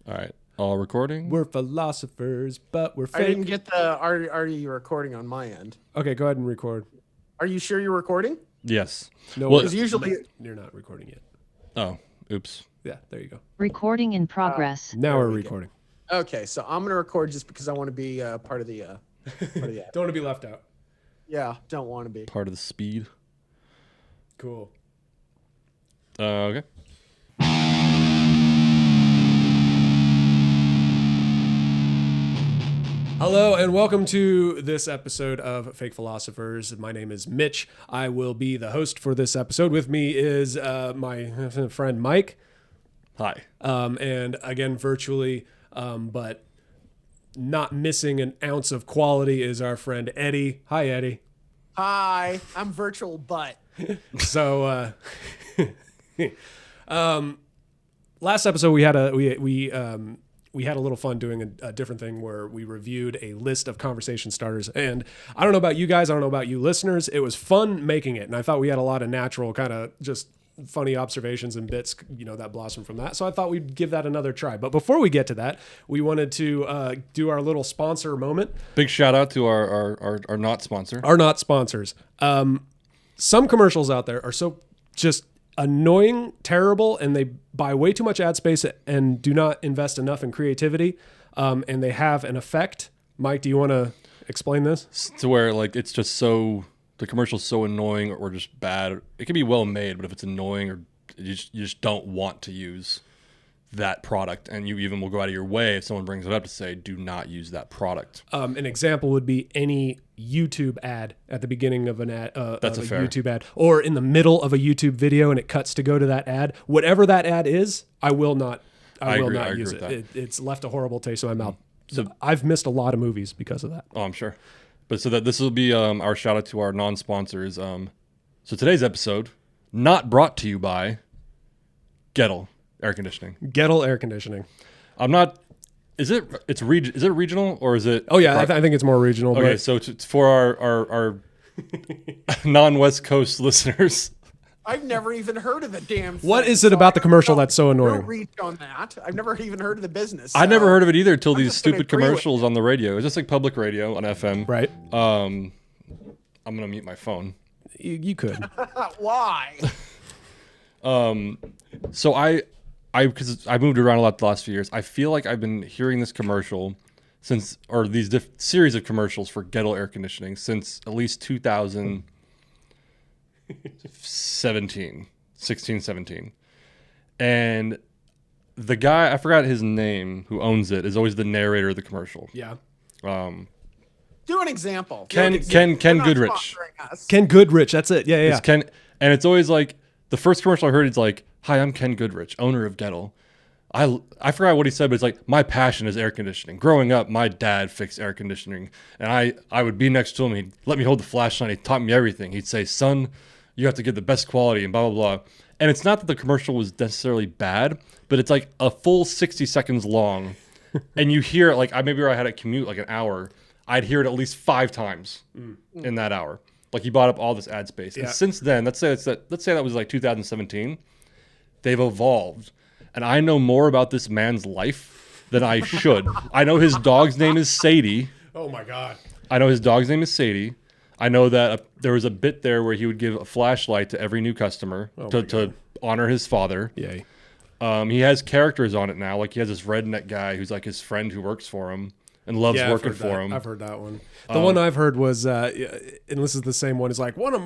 All right. All recording? We're philosophers, but we're fake. I didn't get the are you recording on my end? Okay, go ahead and record. Are you sure you're recording? Yes. No, Well, Because usually you're not recording yet. Oh, oops. Yeah, there you go. Recording in progress. Now we're recording. okay, so I'm gonna record just because I want to be part of the Don't want to be left out. yeah, don't want to be. Part of the speed. Cool. Okay. Hello and welcome to this episode of Fake Philosophers. My name is Mitch. I will be the host for this episode. With me is my friend Mike. Hi. And again, virtually, but not missing an ounce of quality is our friend Eddie. Hi, Eddie. Hi, I'm virtual butt. So, last episode we had we had a little fun doing a different thing where we reviewed a list of conversation starters. And I don't know about you guys, I don't know about you listeners. It was fun making it, and I thought we had a lot of natural kind of just funny observations and bits, that blossomed from that. So I thought we'd give that another try. But before we get to that, we wanted to do our little sponsor moment. Big shout out to our not sponsor. Are not sponsors. Some commercials out there are so just annoying, terrible, and they buy way too much ad space and do not invest enough in creativity, and they have an effect. Mike, do you want to explain this? To where like it's just so the commercial's so annoying or just bad. It can be well made, but if it's annoying or you just don't want to use that product, and you even will go out of your way if someone brings it up to say, do not use that product. An example would be any YouTube ad at the beginning of an ad, That's of a fair. YouTube ad, or in the middle of a YouTube video, and it cuts to go to that ad. Whatever that ad is, I will not agree use with it. that. It's left a horrible taste in my mouth. So- I've missed a lot of movies because of that. Oh, I'm sure. But so that this will be our shout out to our non-sponsors. So today's episode, not brought to you by Gettle Air Conditioning. Gettle air conditioning. I'm not. Is it regional or is it? Oh yeah, I think it's more regional. Okay, but so it's for our non-West Coast listeners. I've never even heard of the damn thing. What is it about the commercial that's so annoying? No reach on that. I've never even heard of the business. I never heard of it either until these just gonna stupid agree with commercials on the radio. It's just like public radio on FM. Right? I'm gonna mute my phone. You could. Why? So because I moved around a lot the last few years, I feel like I've been hearing this commercial these series of commercials for Gettle air conditioning since at least 2017, 16, 17. And the guy, I forgot his name, who owns it, is always the narrator of the commercial. Yeah. Do an example. Ken They're not Goodrich. sponsoring us. Ken Goodrich. That's it. Yeah. It's Ken, and it's always like the first commercial I heard. It's like, "Hi, I'm Ken Goodrich, owner of Gettle." I forgot what he said, but it's like, my passion is air conditioning. Growing up, my dad fixed air conditioning, and I would be next to him. He'd let me hold the flashlight. He taught me everything. He'd say, "Son, you have to get the best quality," and blah blah blah. And it's not that the commercial was necessarily bad, but it's like a full 60 seconds long, and you hear it like I had a commute like an hour. I'd hear it at least 5 times in that hour. Like he bought up all this ad space. Yeah. And since then, let's say that was like 2017, they've evolved. And I know more about this man's life than I should. I know his dog's name is Sadie. Oh my God. I know his dog's name is Sadie. I know that there was a bit there where he would give a flashlight to every new customer to honor his father. Yay. He has characters on it now. Like he has this redneck guy who's like his friend who works for him and loves working for him. I've heard that one. The one I've heard was, and this is the same one, is like one of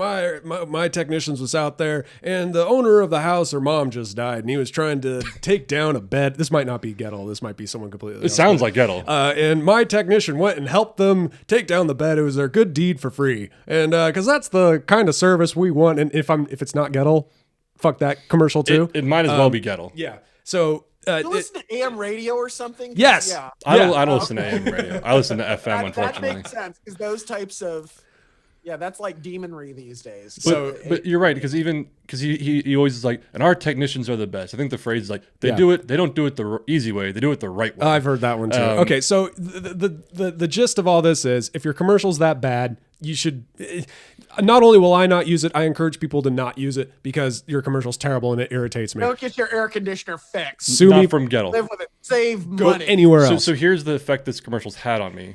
my technicians was out there and the owner of the house, her mom just died and he was trying to take down a bed. This might not be Gettle. This might be someone completely else. It sounds like Gettle. And my technician went and helped them take down the bed. It was their good deed for free. And because that's the kind of service we want. And if it's not Gettle, fuck that commercial too. It might as well be Gettle. Yeah. So You listen to AM radio or something? 'Cause, Yes. Yeah. I don't listen to AM radio. I listen to FM, That unfortunately. makes sense because those types of, that's like demonry these days. But you're right, because he always is like, and our technicians are the best. I think the phrase is like, they Yeah. don't do it the easy way, they do it the right way. I've heard that one too. Okay, so the gist of all this is, if your commercial's that bad, you should. Not only will I not use it, I encourage people to not use it because your commercial's terrible and it irritates me. Don't get your air conditioner fixed. Sue Not me. from Gettle. Live with it. Save Go money. anywhere else. So here's the effect this commercial's had on me.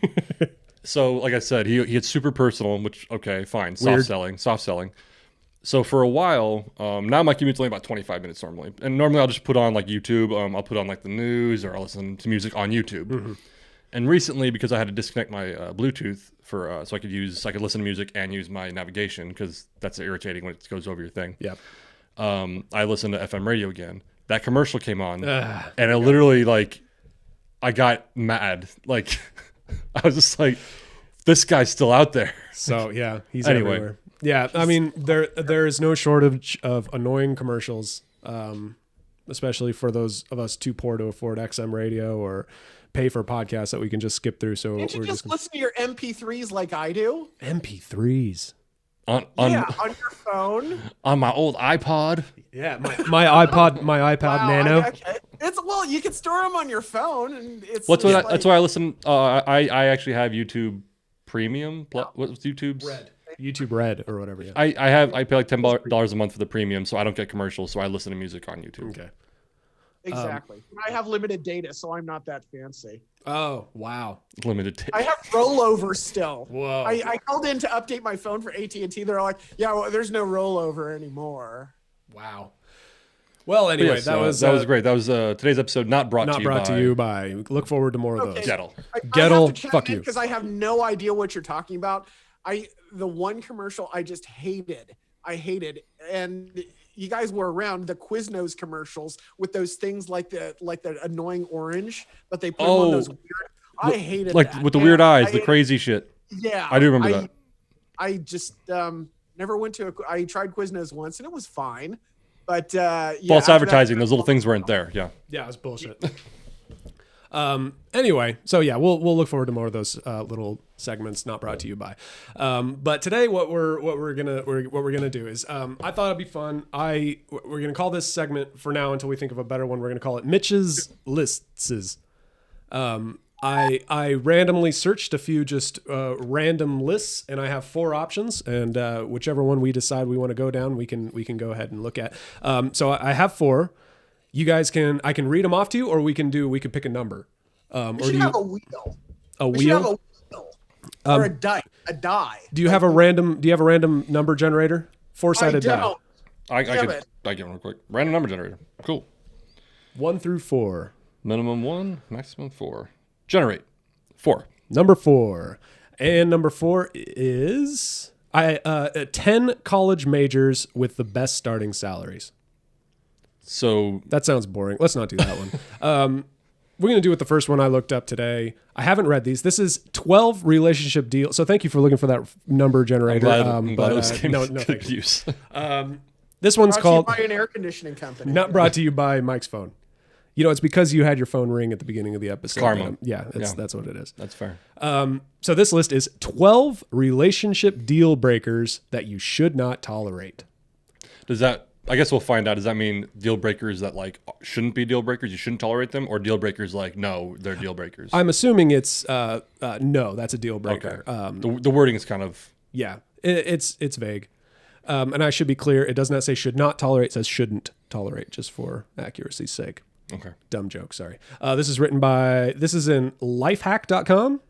So like I said, he had super personal, which okay, fine, Weird. soft selling. So for a while, now my commute's only about 25 minutes normally, and normally I'll just put on like YouTube. I'll put on like the news or I'll listen to music on YouTube. Mm-hmm. And recently, because I had to disconnect my Bluetooth for so I could listen to music and use my navigation because that's irritating when it goes over your thing. Yeah. I listened to FM radio again. That commercial came on, and it literally like I got mad. Like I was just like, this guy's still out there. So yeah, he's Anyway. everywhere. Yeah, I mean there is no shortage of annoying commercials, especially for those of us too poor to afford XM radio or pay for podcasts that we can just skip through. So Can't you we're just listen to your MP3s like I do? MP3s. On Yeah, on your phone. on my old iPod. Yeah, my iPod Wow, Nano. Well, you can store them on your phone, and it's. That's just that's why I listen. I actually have YouTube Premium. What's YouTube's? YouTube Red or whatever. Yeah. I pay like $10 a month for the premium, so I don't get commercials. So I listen to music on YouTube. Okay. Exactly. I have limited data, so I'm not that fancy. Oh wow. Limited. T- I have rollover still. Whoa. I called in to update my phone for AT&T. They're like, yeah, well, there's no rollover anymore. Wow. Well, anyway, Yes, that was great. That was today's episode. Not brought to you by. Look forward to more of those. Gettle. Gettle, fuck you. Because I have no idea what you're talking about. The one commercial I just hated. I hated, and you guys were around the Quiznos commercials with those things like the annoying orange, but they put them on those weird. I hated like that. with the weird eyes, the crazy shit. Yeah, I do remember that. I just never went to. I tried Quiznos once and it was fine, but yeah, False after that- advertising. Those little things weren't there. Yeah. Yeah, it's bullshit. Anyway, so yeah, we'll look forward to more of those little segments not brought to you by. But today, what we're gonna do is I thought it'd be fun. We're gonna call this segment for now until we think of a better one. We're gonna call it Mitch's Lists. I randomly searched a few just random lists, and I have 4 options, and whichever one we decide we want to go down, we can go ahead and look at. So I have 4. You guys I can read them off to you, or we could pick a number. We should have a wheel. A We should have wheel? a wheel or a die. A die. Do you have a random number generator? 4-sided die. don't. I Damn get it. one real quick. Random number generator. Cool. 1 through 4. Minimum 1, maximum 4. Generate 4. Number 4. And number 4 is 10 college majors with the best starting salaries. So That sounds boring. Let's not do that one. We're going to do with the first one I looked up today. I haven't read these. This is 12 relationship deals. So thank you for looking for that number generator. I'm glad it was came no, to no, good thank you. use. This one's Brought called to you by an air conditioning company. Not Brought to You by Mike's Phone. You know, it's because you had your phone ring at the beginning of the episode. Karma. That's what it is. That's fair. So this list is 12 relationship deal breakers that you should not tolerate. Does that? I guess we'll find out. Does that mean deal breakers that like shouldn't be deal breakers? You shouldn't tolerate them, or deal breakers like no, they're deal breakers. I'm assuming it's no, that's a deal breaker. Okay. The wording is kind of Yeah, it's vague. And I should be clear, it does not say should not tolerate, it says shouldn't tolerate, just for accuracy's sake. okay. Dumb joke, sorry. This is in lifehack.com.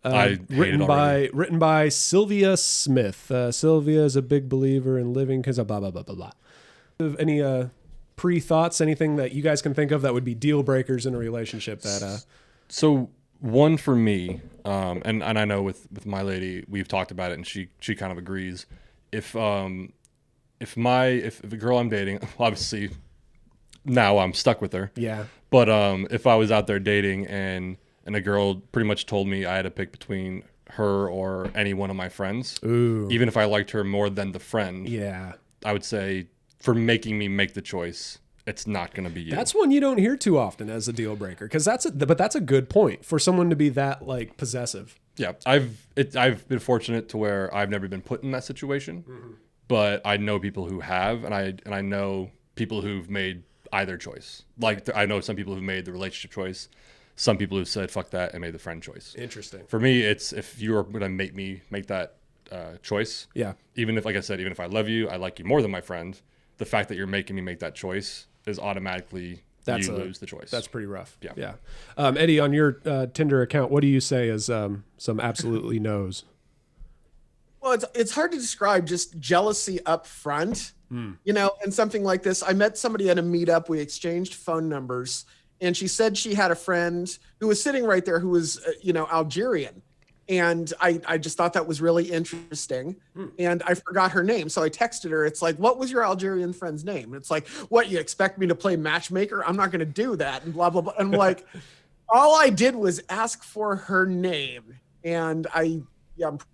I hate it already. Written by Sylvia Smith. Sylvia is a big believer in living because of blah, blah, blah, blah, blah. Any pre-thoughts, anything that you guys can think of that would be deal breakers in a relationship that... So one for me, and I know with my lady, we've talked about it, and she kind of agrees. If a girl I'm dating, obviously now I'm stuck with her. Yeah. But if I was out there dating and a girl pretty much told me I had to pick between her or any one of my friends, Ooh. even if I liked her more than the friend, Yeah. I would say for making me make the choice, it's not going to be you. That's one you don't hear too often as a deal breaker, because that's a good point for someone to be that like possessive. Yeah, I've been fortunate to where I've never been put in that situation, but I know people who have, and I know people who've made either choice. Like I know some people who've made the relationship choice, some people who've said fuck that and made the friend choice. Interesting. For me, it's if you're gonna make me make that choice. Yeah. Even if, like I said, even if I love you, I like you more than my friend, the fact that you're making me make that choice is automatically you lose the choice. That's pretty rough. Yeah. Yeah. Eddie, on your Tinder account, what do you say as some absolutely no's? Well, it's hard to describe, just jealousy up front, you know, and something like this. I met somebody at a meetup. We exchanged phone numbers, and she said she had a friend who was sitting right there who was, Algerian. And I just thought that was really interesting. And I forgot her name. So I texted her. It's like, what was your Algerian friend's name? It's like, what, you expect me to play matchmaker? I'm not going to do that. And blah, blah, blah. And I'm like, all I did was ask for her name. And I'm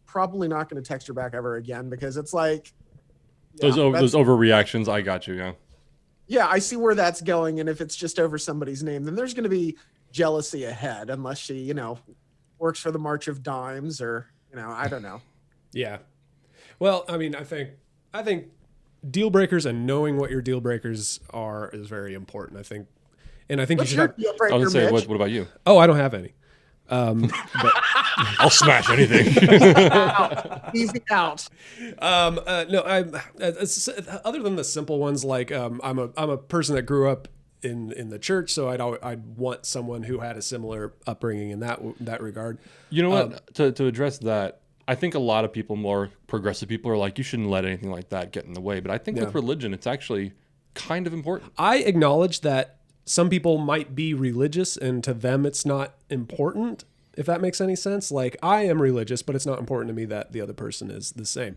probably not going to text her back ever again, because it's like, those overreactions. I got you. Yeah. Yeah, I see where that's going. And if it's just over somebody's name, then there's going to be jealousy ahead, unless she, works for the March of Dimes, or, I don't know. Yeah. Well, I mean, I think deal breakers and knowing what your deal breakers are is very important. I think What's you should your have. deal I breaker, was gonna say, Mitch? what about you? Oh, I don't have any. I'll smash anything. Easy out. No, other than the simple ones, like I'm a person that grew up in the church, so I'd want someone who had a similar upbringing in that regard. You know what? To address that, I think a lot of people, more progressive people, are like, you shouldn't let anything like that get in the way. But I think with religion, it's actually kind of important. I acknowledge that some people might be religious, and to them it's not important, if that makes any sense. Like, I am religious, but it's not important to me that the other person is the same.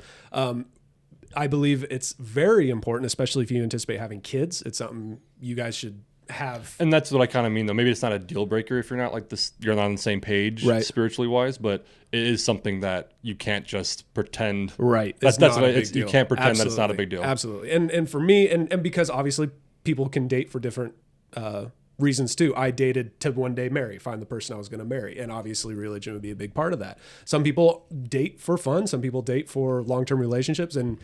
I believe it's very important, especially if you anticipate having kids. It's something you guys should have. And that's what I kind of mean, though. Maybe it's not a deal breaker if you're not like this, you're not on the same page, right, spiritually wise, but it is something that you can't just pretend. Right. That's what you can't pretend that it's not a big deal. Absolutely. And for me, and because obviously people can date for different reasons too. I dated to one day marry, find the person I was going to marry. And obviously religion would be a big part of that. Some people date for fun. Some people date for long-term relationships. And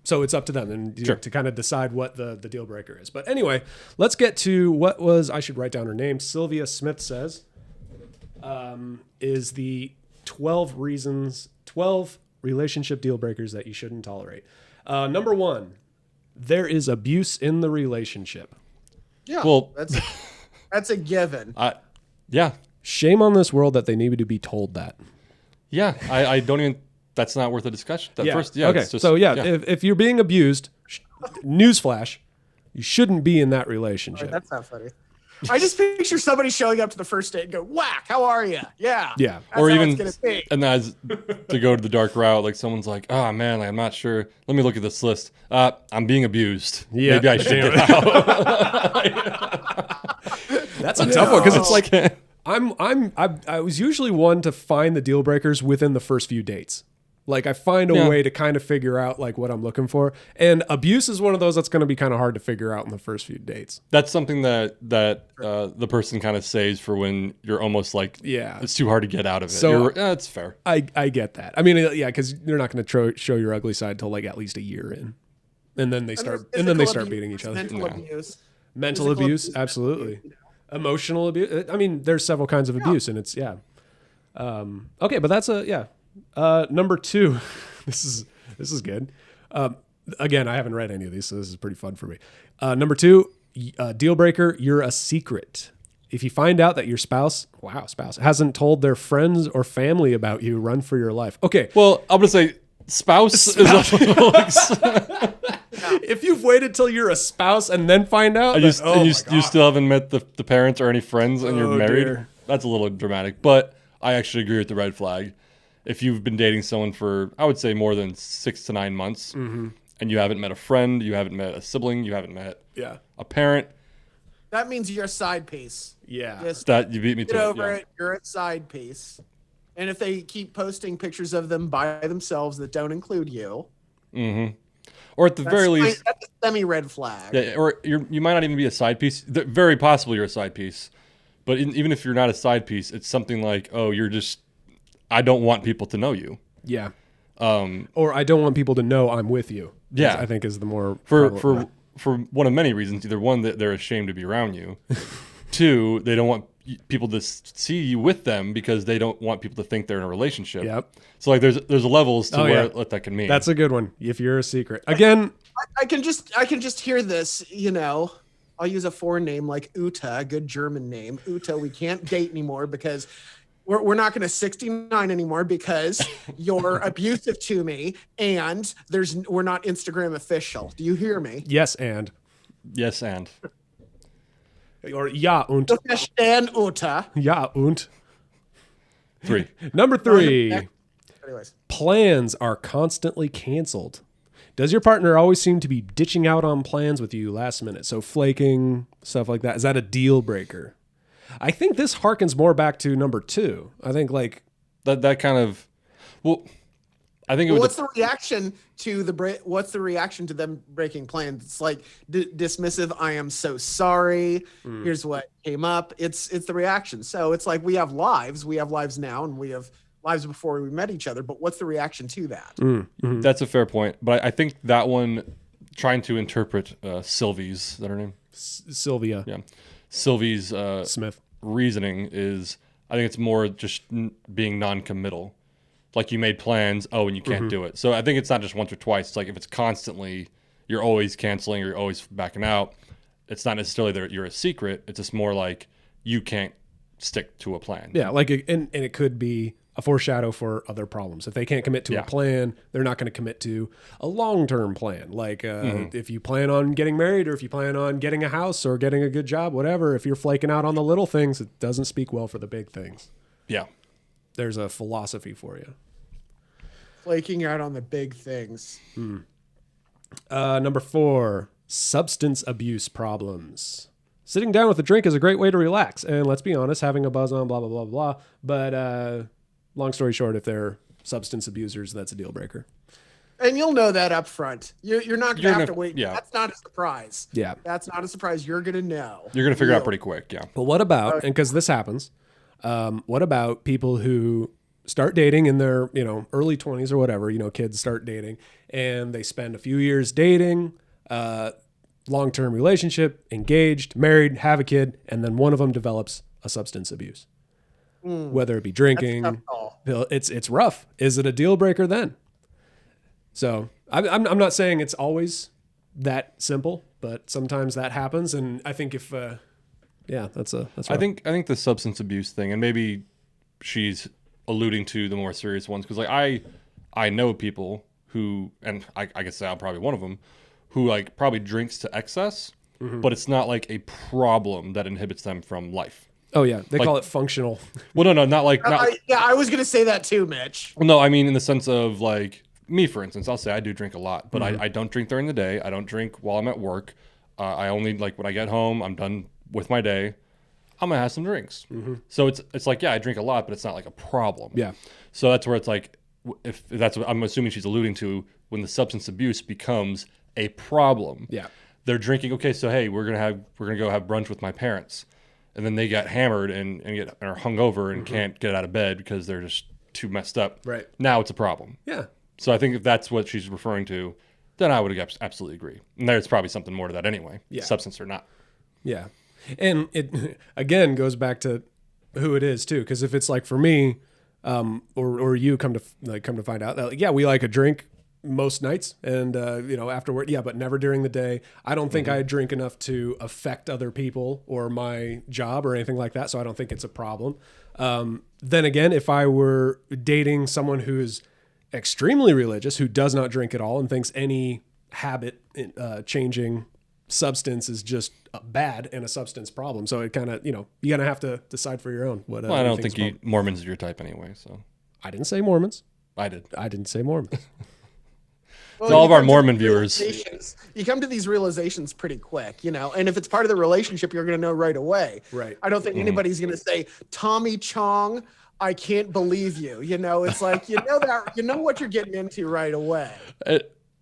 so it's up to them and to kind of decide what the deal breaker is. But anyway, let's get to I should write down her name. Sylvia Smith says, is the 12 relationship deal breakers that you shouldn't tolerate. Number 1, there is abuse in the relationship. Yeah, well, that's a given. Yeah. Shame on this world that they needed to be told that. Yeah, I don't even. That's not worth a discussion. Okay. If you're being abused, newsflash, you shouldn't be in that relationship. Right, that's not funny. I just picture somebody showing up to the first date and go, "Whack, how are you?" Yeah. Yeah. That's or how even, it's gonna be. and as to go to the dark route, like someone's like, "Oh man, like, I'm not sure. Let me look at this list. I'm being abused. Yeah. Maybe I should get out." That's a tough one, because it's like I was usually one to find the deal breakers within the first few dates. Like, I find a way to kind of figure out like what I'm looking for, and abuse is one of those that's going to be kind of hard to figure out in the first few dates. That's something that the person kind of saves for when you're almost like, it's too hard to get out of it. So it's fair. I get that. I mean, because you're not going to show your ugly side till like at least a year in, and then they start beating each other. Mental abuse, absolutely. Emotional abuse. I mean, there's several kinds of abuse, and it's okay, but that's number 2. This is good. Again, I haven't read any of these, so this is pretty fun for me. Number 2, deal breaker, you're a secret. If you find out that your spouse hasn't told their friends or family about you, run for your life. Okay. Well, I'm gonna say spouse. Is a If you've waited till you're a spouse and then find out, you still haven't met the parents or any friends, and you're married, dear. That's a little dramatic. But I actually agree with the red flag. If you've been dating someone for, I would say, more than 6 to 9 months, and you haven't met a friend, you haven't met a sibling, you haven't met a parent, that means you're a side piece. Yeah. Just that you beat me to get it. over it. You're a side piece. And if they keep posting pictures of them by themselves that don't include you, or at the very least, that's a semi-red flag. Yeah, or you might not even be a side piece. Very possibly you're a side piece. But even if you're not a side piece, it's something like, oh, I don't want people to know you. Yeah. Or I don't want people to know I'm with you. Yeah. I think is the more for one of many reasons. Either one, that they're ashamed to be around you. 2, they don't want people to see you with them because they don't want people to think they're in a relationship. Yep. So like there's levels to yeah. what that can mean. That's a good one. If you're a secret. Again, I can just hear this, you know. I'll use a foreign name like Uta, a good German name. Uta, we can't date anymore because we're not going to 69 anymore because you're abusive to me and we're not Instagram official. Do you hear me? yes, and. Yes, and Or ja und. Du verstehst, Uta. Ja und. 3. Number 3. Anyways. Plans are constantly canceled. Does your partner always seem to be ditching out on plans with you last minute? So flaking, stuff like that. Is that a deal breaker? I think this harkens more back to number 2. I think like that kind of, well, I think it would. What's the reaction to what's the reaction to them breaking plans? It's like dismissive. I am so sorry. Here's what came up. It's the reaction. So it's like we have lives now, and we have lives before we met each other. But what's the reaction to that? That's a fair point, but I think that one, trying to interpret Sylvie's, is that her name? Sylvia. Yeah, Sylvie's Smith. reasoning is, I think it's more just being non-committal. Like you made plans, and you can't do it. So I think it's not just once or twice. It's like if it's constantly, you're always canceling, or you're always backing out. It's not necessarily that you're a secret. It's just more like you can't stick to a plan. Yeah, like and it could be a foreshadow for other problems. If they can't commit to a plan, they're not going to commit to a long-term plan. Like if you plan on getting married, or if you plan on getting a house or getting a good job, whatever, if you're flaking out on the little things, it doesn't speak well for the big things. Yeah. There's a philosophy for you. Flaking out on the big things. Number 4, substance abuse problems. Sitting down with a drink is a great way to relax. And let's be honest, having a buzz on, blah, blah, blah, blah. But long story short, if they're substance abusers, that's a deal breaker. And you'll know that up front. You're not going to have to wait. Yeah. That's not a surprise. Yeah. That's not a surprise. You're going to know. You're going to figure it out pretty quick, yeah. But what about, and because this happens, what about people who start dating in their, early 20s or whatever, kids start dating and they spend a few years dating, long-term relationship, engaged, married, have a kid, and then one of them develops a substance abuse, whether it be drinking. It's rough. Is it a deal breaker then? So I'm not saying it's always that simple, but sometimes that happens. And I think if, that's rough. I think the substance abuse thing, and maybe she's alluding to the more serious ones, because like I know people who, and I could say I'm probably one of them, who like probably drinks to excess, but it's not like a problem that inhibits them from life. Oh yeah, they call it functional. Well, no, not like. I was gonna say that too, Mitch. Well, no, I mean in the sense of like me, for instance. I'll say I do drink a lot, but I don't drink during the day. I don't drink while I'm at work. I only like when I get home. I'm done with my day. I'm gonna have some drinks. So it's like, yeah, I drink a lot, but it's not like a problem. Yeah. So that's where it's like, if that's what I'm assuming she's alluding to, when the substance abuse becomes a problem. Yeah. They're drinking. Okay, so hey, we're gonna go have brunch with my parents, and then they get hammered and are hungover and can't get out of bed because they're just too messed up. Right. Now it's a problem. Yeah. So I think if that's what she's referring to, then I would absolutely agree. And there's probably something more to that anyway, substance or not. Yeah. And it, again, goes back to who it is too. Because if it's like for me, or you come to find out that, like, yeah, we like a drink most nights and, afterward. Yeah. But never during the day. I don't think I drink enough to affect other people or my job or anything like that. So I don't think it's a problem. Then again, if I were dating someone who's extremely religious, who does not drink at all and thinks any habit changing substance is just bad and a substance problem. So it kind of, you're going to have to decide for your own. Well, I don't think Mormons are your type anyway. So I didn't say Mormons. I did. I didn't say Mormons. To all of our Mormon viewers, you come to these realizations pretty quick, and if it's part of the relationship, you're going to know right away. Right. I don't think anybody's going to say, Tommy Chong, I can't believe you. It's like, that, what you're getting into right away.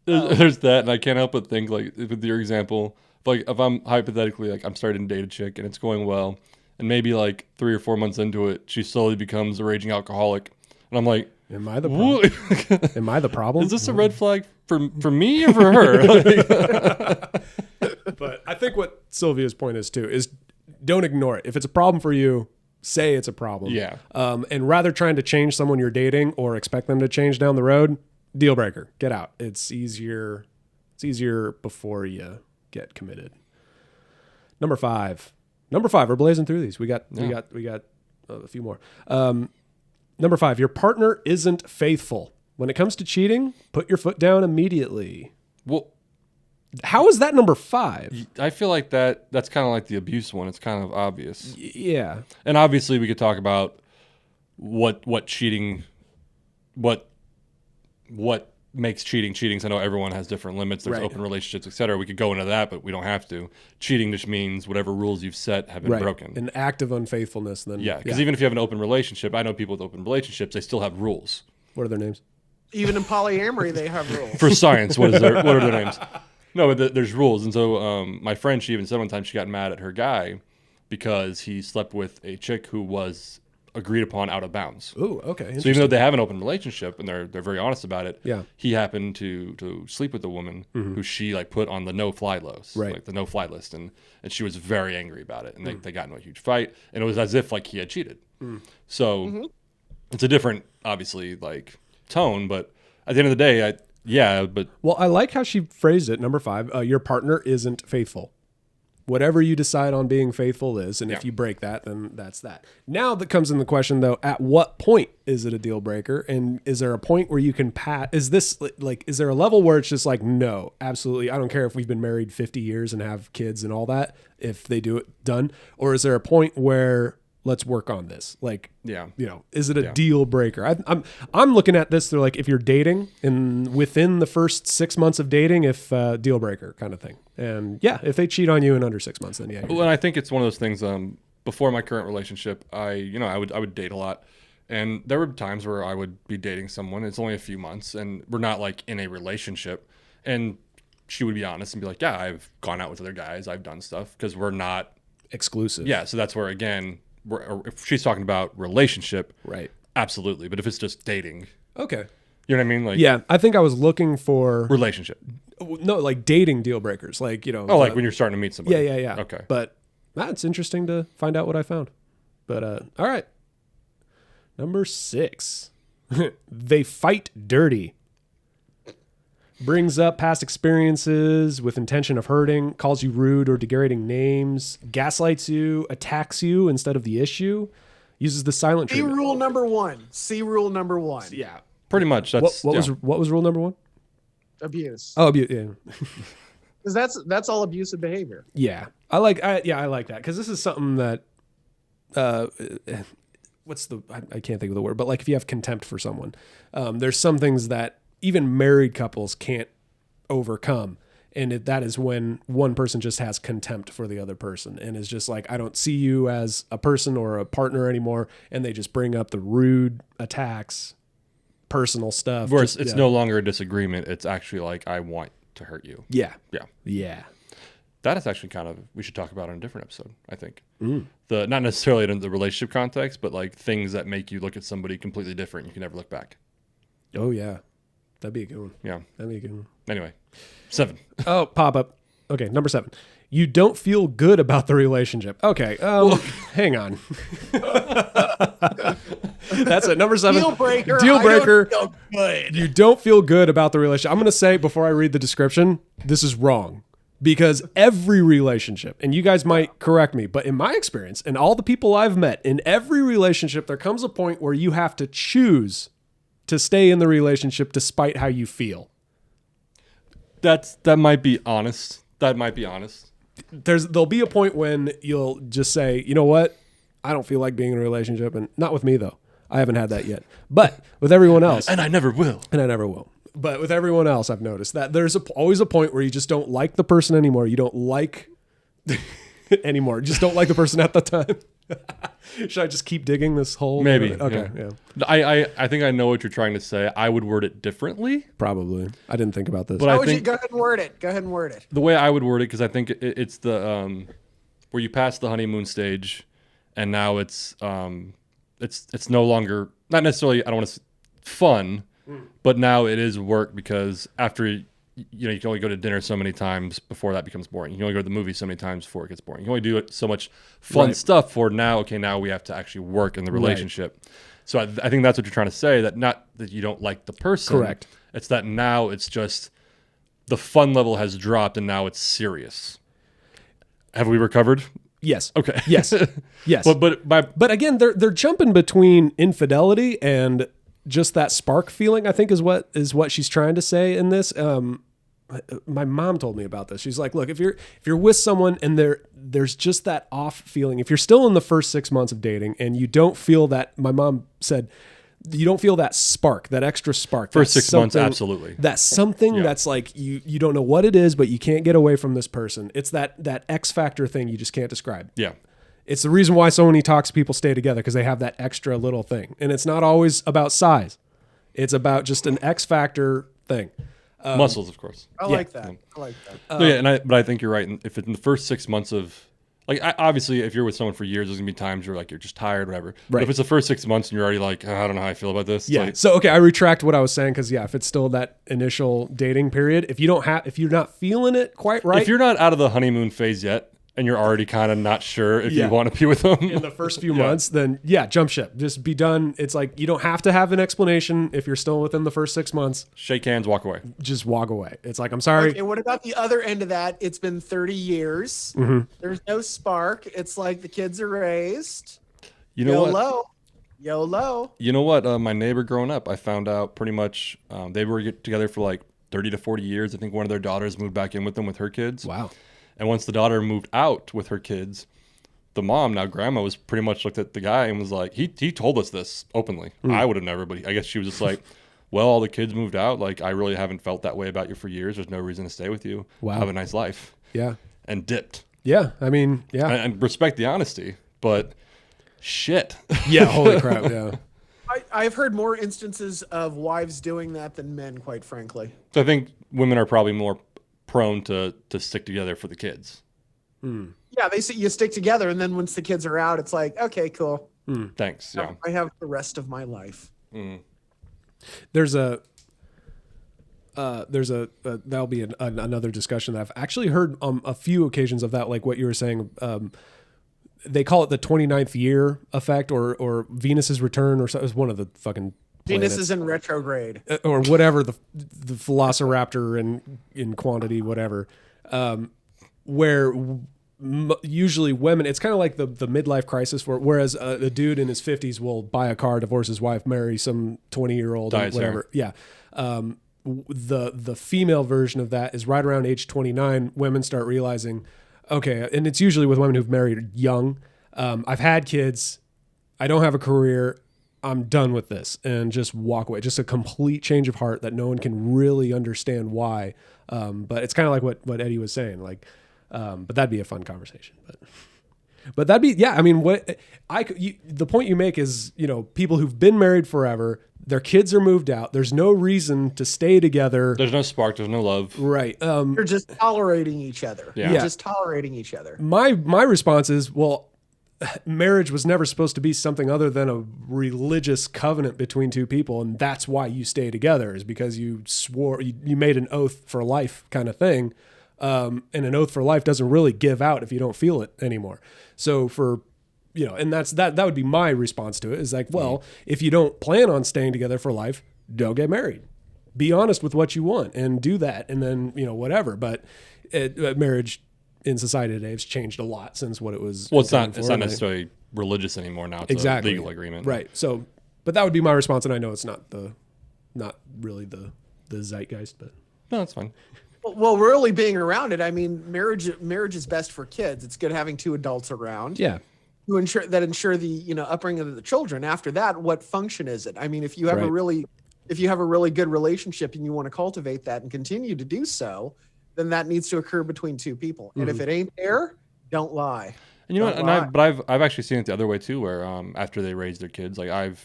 There's that, and I can't help but think, like, with your example, like, if I'm hypothetically, like, I'm starting to date a chick and it's going well, and maybe like 3 or 4 months into it, she slowly becomes a raging alcoholic, and I'm like, am I the problem? Am I the problem? Is this a red flag for me or for her? But I think what Sylvia's point is too is don't ignore it. If it's a problem for you, say it's a problem. Yeah. And rather trying to change someone you're dating or expect them to change down the road, deal breaker. Get out. It's easier. It's easier before you get committed. Number five. We're blazing through these. We got a few more. Number 5. Your partner isn't faithful. When it comes to cheating, put your foot down immediately. Well, how is that number 5? I feel like that's kind of like the abuse one. It's kind of obvious. Yeah. And obviously we could talk about what cheating, what makes cheating. So I know everyone has different limits. There's open relationships, etc. We could go into that, but we don't have to. Cheating just means whatever rules you've set have been broken. An act of unfaithfulness. Then because even if you have an open relationship, I know people with open relationships, they still have rules. What are their names? Even in polyamory, they have rules. For science, what are their names? No, but there's rules. And so my friend, she even said one time she got mad at her guy because he slept with a chick who was agreed upon out of bounds. Ooh, okay. So even though they have an open relationship and they're very honest about it, yeah, he happened to sleep with a woman who she like put on the no-fly list, like the no-fly list, and she was very angry about it, and they got into a huge fight, and it was as if like he had cheated. So it's a different, obviously, like tone, but at the end of the day, Well, I like how she phrased it. Number 5, your partner isn't faithful. Whatever you decide on being faithful is, and if you break that, then that's that. Now that comes in the question, though, at what point is it a deal breaker? And is there a point where you can pass? Is there a level where it's just like, no, absolutely, I don't care if we've been married 50 years and have kids and all that, if they do it, done? Or is there a point where let's work on this? Like, is it a deal breaker? I'm looking at this through like, if you're dating and within the first 6 months of dating, if deal breaker kind of thing. And if they cheat on you in under 6 months, then Well, and I think it's one of those things. Before my current relationship, I would date a lot, and there were times where I would be dating someone. It's only a few months, and we're not like in a relationship, and she would be honest and be like, "Yeah, I've gone out with other guys, I've done stuff," because we're not exclusive. Yeah, so that's where again. If she's talking about relationship, right? Absolutely. But if it's just dating, okay, you know what I mean? Like, I think I was looking for relationship. No, like dating deal breakers, like like when you're starting to meet somebody. Yeah. Okay, but that's interesting to find out what I found. But all right, number 6, they fight dirty. Brings up past experiences with intention of hurting, calls you rude or degrading names, gaslights you, attacks you instead of the issue, uses the silent treatment. See rule number 1. Yeah. Pretty much. That's what was rule number 1? Abuse. Oh, abuse. Yeah. Because that's all abusive behavior. Yeah. I like that because this is something that I can't think of the word, but like if you have contempt for someone, there's some things that even married couples can't overcome. And that is when one person just has contempt for the other person and is just like, I don't see you as a person or a partner anymore. And they just bring up the rude attacks, personal stuff. Where it's no longer a disagreement. It's actually like, I want to hurt you. Yeah. Yeah. Yeah. That is actually we should talk about in a different episode, I think. Not necessarily in the relationship context, but like things that make you look at somebody completely different. You can never look back. Oh, yeah. That'd be a good one. Yeah. That'd be a good one. Anyway, 7. Oh, pop up. Okay, number 7. You don't feel good about the relationship. Okay, hang on. That's it. Number 7. Deal breaker. Deal breaker. I don't feel good. You don't feel good about the relationship. I'm going to say before I read the description, this is wrong. Because every relationship, and you guys might correct me, but in my experience and all the people I've met, in every relationship, there comes a point where you have to choose to stay in the relationship despite how you feel. That might be honest. There'll be a point when you'll just say, you know what? I don't feel like being in a relationship, and not with me though. I haven't had that yet. But with everyone else, and I never will. But with everyone else, I've noticed that there's always a point where you just don't like the person anymore. You don't like anymore. Just don't like the person at the time. Should I just keep digging this hole? Maybe. Okay. Yeah. I think I know what you're trying to say. I would word it differently. Probably. I didn't think about this. But How would you go ahead and word it? The way I would word it, because I think it's the where you pass the honeymoon stage, and now it's no longer, not necessarily, I don't want to fun, but now it is work, because after you can only go to dinner so many times before that becomes boring. You can only go to the movie so many times before it gets boring. You can only do so much fun stuff for now. Okay, now we have to actually work in the relationship. So I think that's what you're trying to say, that not that you don't like the person. Correct. It's that now it's just the fun level has dropped and now it's serious. Have we recovered? Yes. Okay. Yes. Yes. But again, they're jumping between infidelity and just that spark feeling, I think is what she's trying to say in this. My mom told me about this. She's like, look, if you're with someone and there's just that off feeling, if you're still in the first 6 months of dating and you don't feel that, my mom said, you don't feel that spark, that extra spark. First 6 months, absolutely. That's something that's like, you don't know what it is, but you can't get away from this person. It's that X factor thing you just can't describe. Yeah. It's the reason why so many toxic people stay together, because they have that extra little thing. And it's not always about size. It's about just an X factor thing. Muscles, of course. I like that. I like that. But I think you're right. If it's in the first 6 months of, like, obviously, if you're with someone for years, there's gonna be times where like you're just tired, whatever. But if it's the first 6 months and you're already like, I don't know how I feel about this. Yeah. Like, So okay, I retract what I was saying, because if it's still that initial dating period, if you're not feeling it quite right, if you're not out of the honeymoon phase yet, and you're already kind of not sure if you want to be with them in the first few months, then jump ship. Just be done. It's like, you don't have to have an explanation if you're still within the first 6 months. Shake hands, walk away. Just walk away. It's like, I'm sorry. Okay, what about the other end of that? It's been 30 years. Mm-hmm. There's no spark. It's like the kids are raised. You know what? YOLO. You know what? My neighbor growing up, I found out pretty much they were together for like 30 to 40 years. I think one of their daughters moved back in with them with her kids. Wow. And once the daughter moved out with her kids, the mom, now grandma, was pretty much looked at the guy and was like, he told us this openly. I would have never, but I guess she was just like, well, all the kids moved out. Like, I really haven't felt that way about you for years. There's no reason to stay with you. Wow. Have a nice life. Yeah. And dipped. Yeah. I mean, yeah. And respect the honesty, but shit. Yeah. Holy crap. Yeah. I've heard more instances of wives doing that than men, quite frankly. So I think women are probably more prone to stick together for the kids. Yeah, they say you stick together, and then once the kids are out, it's like, okay, cool. Thanks. Yeah. I have the rest of my life. There's that'll be another discussion that I've actually heard on a few occasions of that, like what you were saying. They call it the 29th year effect, or Venus's return, or so. It was one of the fucking planets. Venus is in retrograde. Or whatever, the velociraptor in quantity, whatever, where usually women, it's kind of like the midlife crisis, whereas a dude in his 50s will buy a car, divorce his wife, marry some 20-year-old, or whatever. Yeah. The female version of that is right around age 29, women start realizing, okay, and it's usually with women who've married young. I've had kids. I don't have a career. I'm done with this, and just walk away. Just a complete change of heart that no one can really understand why. But it's kind of like what Eddie was saying. Like, but that'd be a fun conversation. But that'd be, yeah. I mean, the point you make is, people who've been married forever, their kids are moved out. There's no reason to stay together. There's no spark. There's no love. Right. You're just tolerating each other. Yeah. You're just tolerating each other. My response is, well, marriage was never supposed to be something other than a religious covenant between two people, and that's why you stay together, is because you swore, you made an oath for life kind of thing, and an oath for life doesn't really give out if you don't feel it anymore. So and that would be my response to it, is like, well, if you don't plan on staying together for life, don't get married. Be honest with what you want and do that, and then whatever. But marriage in society today has changed a lot since what it was. Well, it's not necessarily religious anymore now. It's a legal agreement. Right. So, but that would be my response, and I know it's not really the zeitgeist, but no, that's fine. Well, really being around it, I mean, marriage is best for kids. It's good having two adults around. Yeah. To ensure the upbringing of the children. After that, what function is it? I mean, if you have a really good relationship and you want to cultivate that and continue to do so, then that needs to occur between two people. And if it ain't there, don't lie. And you know what? But I've actually seen it the other way too, where after they raise their kids, like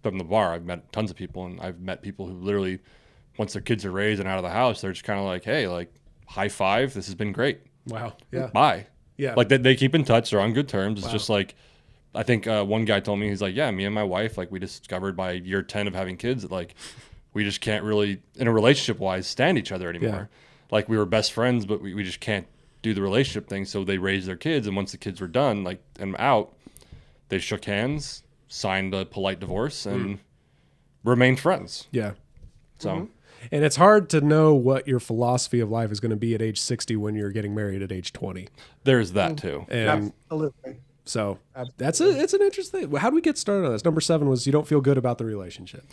from the bar, I've met tons of people, and I've met people who literally, once their kids are raised and out of the house, they're just kind of like, hey, like, high five, this has been great. Wow. Yeah. Bye. Yeah. Like they keep in touch. They're on good terms. It's just like, I think one guy told me, he's like, yeah, me and my wife, like, we discovered by year 10 of having kids that, like, we just can't really, in a relationship wise, stand each other anymore. Yeah. Like we were best friends, but we just can't do the relationship thing. So they raised their kids, and once the kids were done, like and out, they shook hands, signed a polite divorce, and remained friends. Yeah. So And it's hard to know what your philosophy of life is going to be at age 60 when you're getting married at age 20. there's that too. And Absolutely. so it's an interesting thing. How do we get started on this? Number 7 was you don't feel good about the relationship.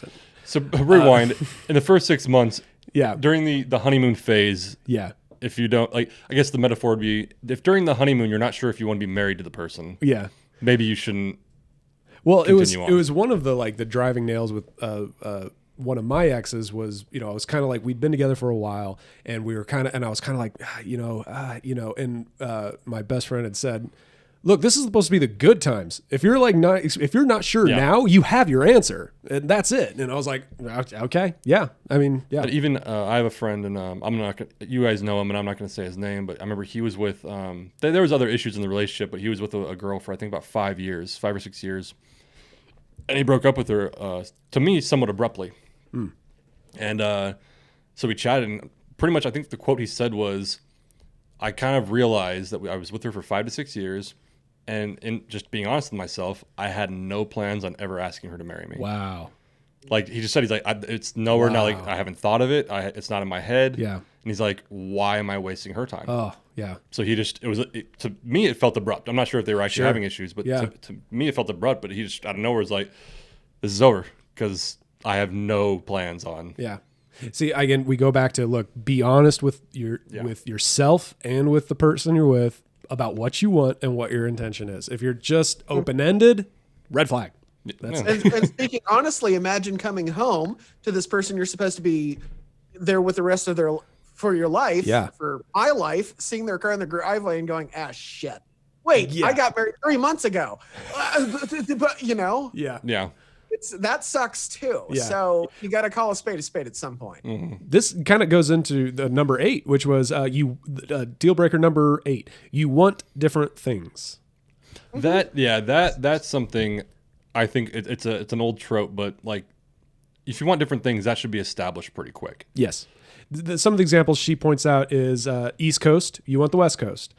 So rewind. In the first 6 months, Yeah. during the honeymoon phase, Yeah. if you don't like, I guess the metaphor would be if during the honeymoon you're not sure if you want to be married to the person, Yeah. maybe you shouldn't. Well, it was Continue on. one of the driving nails with one of my exes was, I was kind of like, we'd been together for a while and we were and I was kind of like, and my best friend had said, look, this is supposed to be the good times. If you're not sure Yeah. now, you have your answer and that's it. And I was like, okay. Yeah. I mean, yeah. But even I have a friend, and I'm not gonna, you guys know him, and I'm not going to say his name, but I remember he was with there was other issues in the relationship, but he was with a girl for I think about 5 or 6 years, and he broke up with her to me somewhat abruptly, and so we chatted, and pretty much I think the quote he said was, I kind of realized that I was with her for 5 to 6 years. And in just being honest with myself, I had no plans on ever asking her to marry me. Wow. Like he just said, he's like, it's nowhere now. Like I haven't thought of it. It's not in my head. Yeah. And he's like, why am I wasting her time? Oh, yeah. So he just, to me, it felt abrupt. I'm not sure if they were actually Sure. having issues, but Yeah. to me, it felt abrupt. But he just out of nowhere was like, this is over because I have no plans on. Yeah. See, again, we go back to look, be honest with with yourself and with the person you're with about what you want and what your intention is. If you're just open-ended, red flag. That's And speaking honestly, imagine coming home to this person you're supposed to be there with the rest of for your life, Yeah. for my life, seeing their car in the driveway and going, shit. Wait, Yeah. I got married 3 months ago. But yeah. Yeah. that sucks too. Yeah. So you got to call a spade at some point. This kind of goes into the number 8, which was deal breaker number 8. You want different things. That's something I think it's an old trope, but like if you want different things, that should be established pretty quick. Yes. Some of the examples she points out is East Coast, you want the West Coast.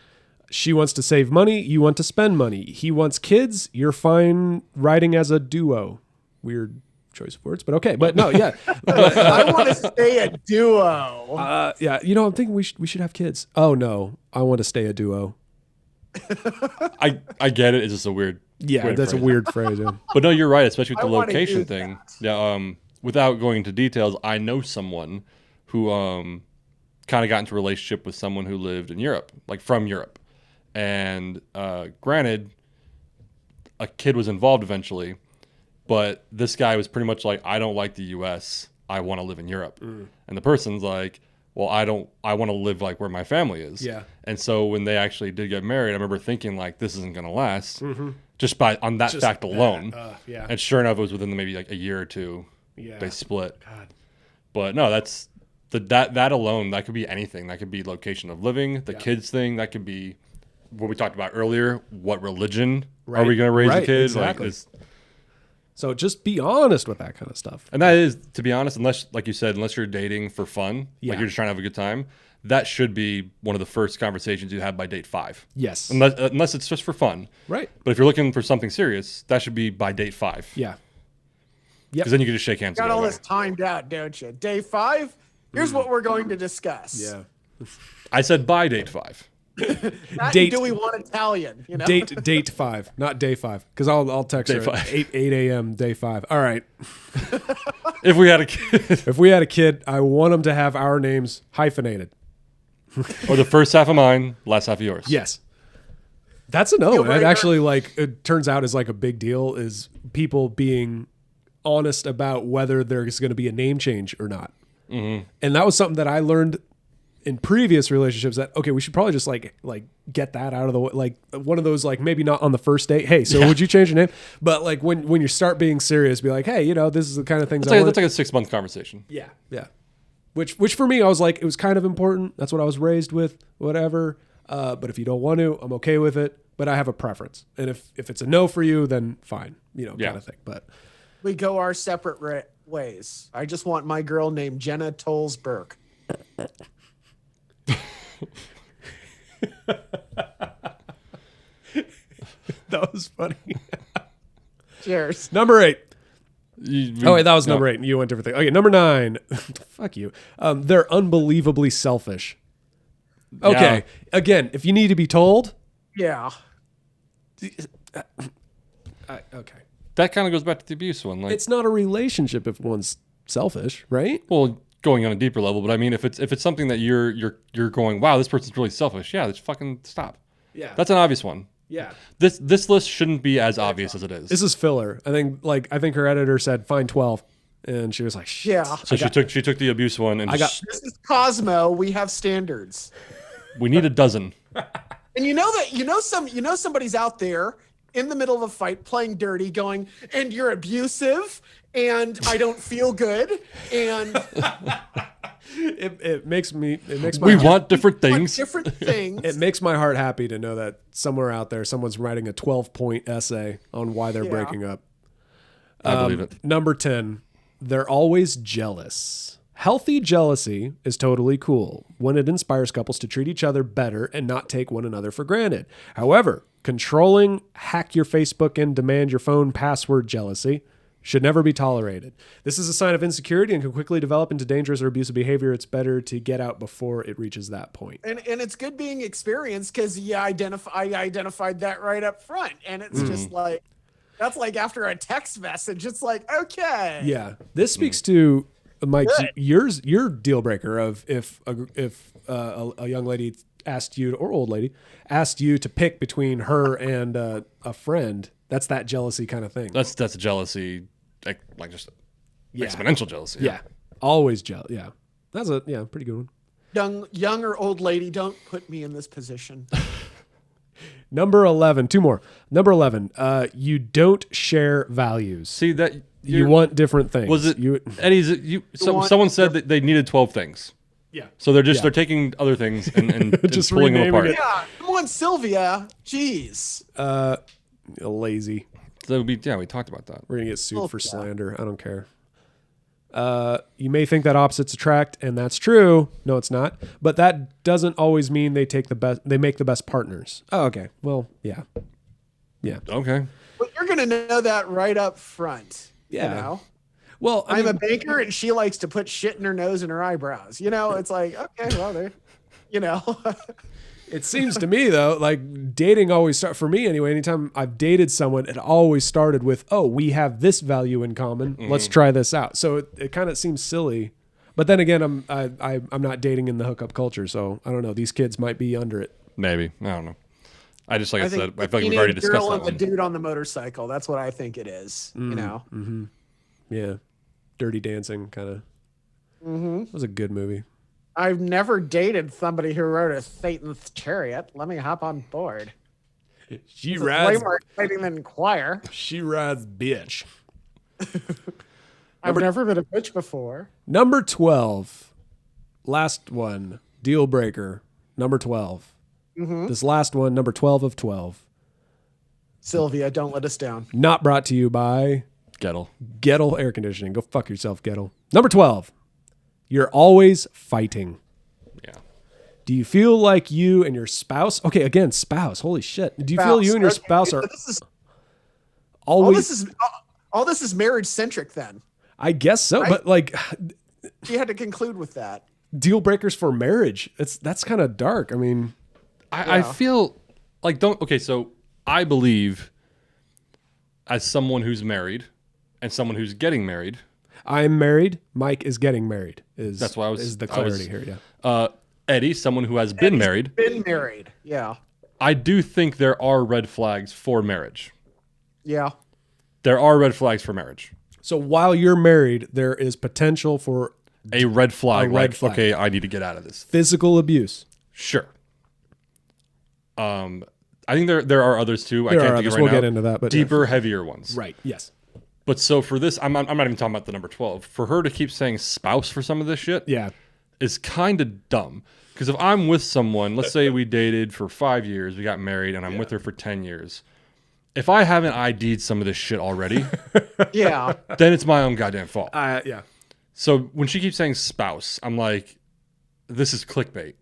She wants to save money, you want to spend money. He wants kids, you're fine riding as a duo. Weird choice of words, but okay. But no, yeah. I want to stay a duo. Yeah, I'm thinking we should have kids. Oh no, I want to stay a duo. I get it. It's just a weird. Yeah, way to that's a phrase it. weird phrase. Yeah. But no, you're right, especially with I the wanna location do thing. that. Yeah. Without going into details, I know someone who kind of got into a relationship with someone who lived in Europe, like from Europe, and granted, a kid was involved eventually, but this guy was pretty much like, I don't like the U.S. I want to live in Europe, and the person's like, well, I want to live like where my family is. Yeah. And so when they actually did get married, I remember thinking like, this isn't going to last just on that fact alone. Yeah. And sure enough, it was within maybe like a year or two, Yeah. they split. God. But no, that's that alone, that could be anything. That could be location of living, the kids thing. That could be what we talked about earlier. What religion are we going to raise Right, a kid? exactly. Like, So just be honest with that kind of stuff. and that is, to be honest, unless, like you said, unless you're dating for fun, Yeah. like you're just trying to have a good time, that should be one of the first conversations you have by date 5. Yes. Unless it's just for fun. Right. But if you're looking for something serious, that should be by date 5. Yeah. Because then you can just shake hands. Got and go all away. this timed out, don't you? Day 5, here's what we're going to discuss. Yeah. I said by date 5. Not Date- do we want Italian? You know? Date 5, not day 5. Because I'll text Day her at 5. 8 a.m. day 5. All right. If we had a kid, If we had a kid, I want them to have our names hyphenated. or the first half of mine, last half of yours. Yes. That's another Deal one. It breaker. actually it turns out is like a big deal is people being honest about whether there's going to be a name change or not. And that was something that I learned in previous relationships that, okay, we should probably just like get that out of the way. Like one of those, like maybe not on the first date. Hey, so would you change your name? But like when you start being serious, be like, hey, this is the kind of things That's like a 6-month conversation. yeah. Yeah. Which for me, I was like, it was kind of important. That's what I was raised with, whatever. But if you don't want to, I'm okay with it. But I have a preference. And if it's a no for you, then fine, Yeah. kind of thing. But We go our separate ways. I just want my girl named Jenna Tolles Burke. That was funny. Cheers. Number 8. Oh, wait, that was no. number 8. You went different thing. Okay, number 9. Fuck you. They're unbelievably selfish. Okay. Yeah. Again, if you need to be told. Yeah. Okay. That kind of goes back to the abuse one. Like, It's not a relationship if one's selfish, right? well, going on a deeper level, but I mean, if it's something that you're going, wow, this person's really selfish. Yeah, let's fucking stop. Yeah. That's an obvious one. Yeah. This list shouldn't be as obvious as it is. This is filler. I think her editor said find 12, and she was like, shit. Yeah. So she took the abuse one, and This is Cosmo. We have standards. we need a dozen. And somebody's out there in the middle of a fight playing dirty going, and you're abusive and I don't feel good. And It makes my We want different things. different things. It makes my heart happy to know that somewhere out there, someone's writing a 12-point essay on why they're breaking up. I believe it. Number 10, they're always jealous. Healthy jealousy is totally cool when it inspires couples to treat each other better and not take one another for granted. However, controlling, hack your Facebook and demand your phone password jealousy should never be tolerated. This is a sign of insecurity and can quickly develop into dangerous or abusive behavior. It's better to get out before it reaches that point. And it's good being experienced because I identified that right up front. And it's just like, that's like after a text message, it's like, okay. Yeah. This speaks to Mike, your deal breaker of if a young lady asked you, or old lady, asked you to pick between her and a friend, that's that jealousy kind of thing. That's a jealousy, like just exponential jealousy. Yeah. Always jealous. Yeah. That's a pretty good one. Young or old lady, don't put me in this position. Number 11, 2 more. Number 11, you don't share values. See that You want different things. Was it you? Eddie's? Someone said that they needed 12 things. Yeah. So they're taking other things and Just pulling them renaming apart. it. Yeah, come on, Sylvia. Jeez. Lazy. So we talked about that. We're gonna get sued Oh, for yeah. slander. I don't care. You may think that opposites attract, and that's true. No, it's not. But that doesn't always mean they make the best partners. Oh, okay. Well, yeah. Okay. But you're gonna know that right up front. Yeah. You know? Well, I'm a banker and she likes to put shit in her nose and her eyebrows. You know, it's like, okay, well, there, you know. it seems to me though, like dating always for me anyway. Anytime I've dated someone, it always started with, "Oh, we have this value in common. Let's try this out." So it kind of seems silly, but then again, I'm not dating in the hookup culture, so I don't know. These kids might be under it. Maybe. I don't know. I just like I said, I the feel like we've already teenage discussed girl that and the one. dude on the motorcycle. That's what I think it is. You know. Yeah, Dirty Dancing kind of. It was a good movie. I've never dated somebody who rode a Satan's chariot. Let me hop on board. She It's way more exciting than choir. She rides bitch. I've never been a bitch before. Number 12, last one, deal breaker. Number 12. This last one, number 12 of 12. Sylvia, don't let us down. Not brought to you by Gettle. Gettle Air Conditioning. Go fuck yourself, Gettle. Number 12. You're always fighting. Yeah. Do you feel like you and your spouse? Okay, again, spouse. Holy shit. Do you feel you and your Okay, spouse so are this is always? all this is marriage centric. Then I guess so, but like you had to conclude with that. deal breakers for marriage. That's kind of dark. I mean, I feel like so I believe as someone who's married and someone who's getting married. I'm married. Mike is getting married. That's why is the clarity here. Yeah. Eddie, someone who has been married. Been married. Yeah. I do think there are red flags for marriage. Yeah. There are red flags for marriage. So while you're married, there is potential for A red flag. A red like, flag. okay, I need to get out of this. physical abuse. Sure. I think there are others too. I There can't are think of others. right We'll now. get into that, but Deeper, heavier ones. Right. Yes. But so for this, I'm not even talking about the number 12. For her to keep saying spouse for some of this shit Yeah. is kind of dumb. Because if I'm with someone, let's say we dated for 5 years, we got married, and I'm with her for 10 years, if I haven't ID'd some of this shit already, Yeah. then it's my own goddamn fault. Yeah. So when she keeps saying spouse, I'm like, this is clickbait.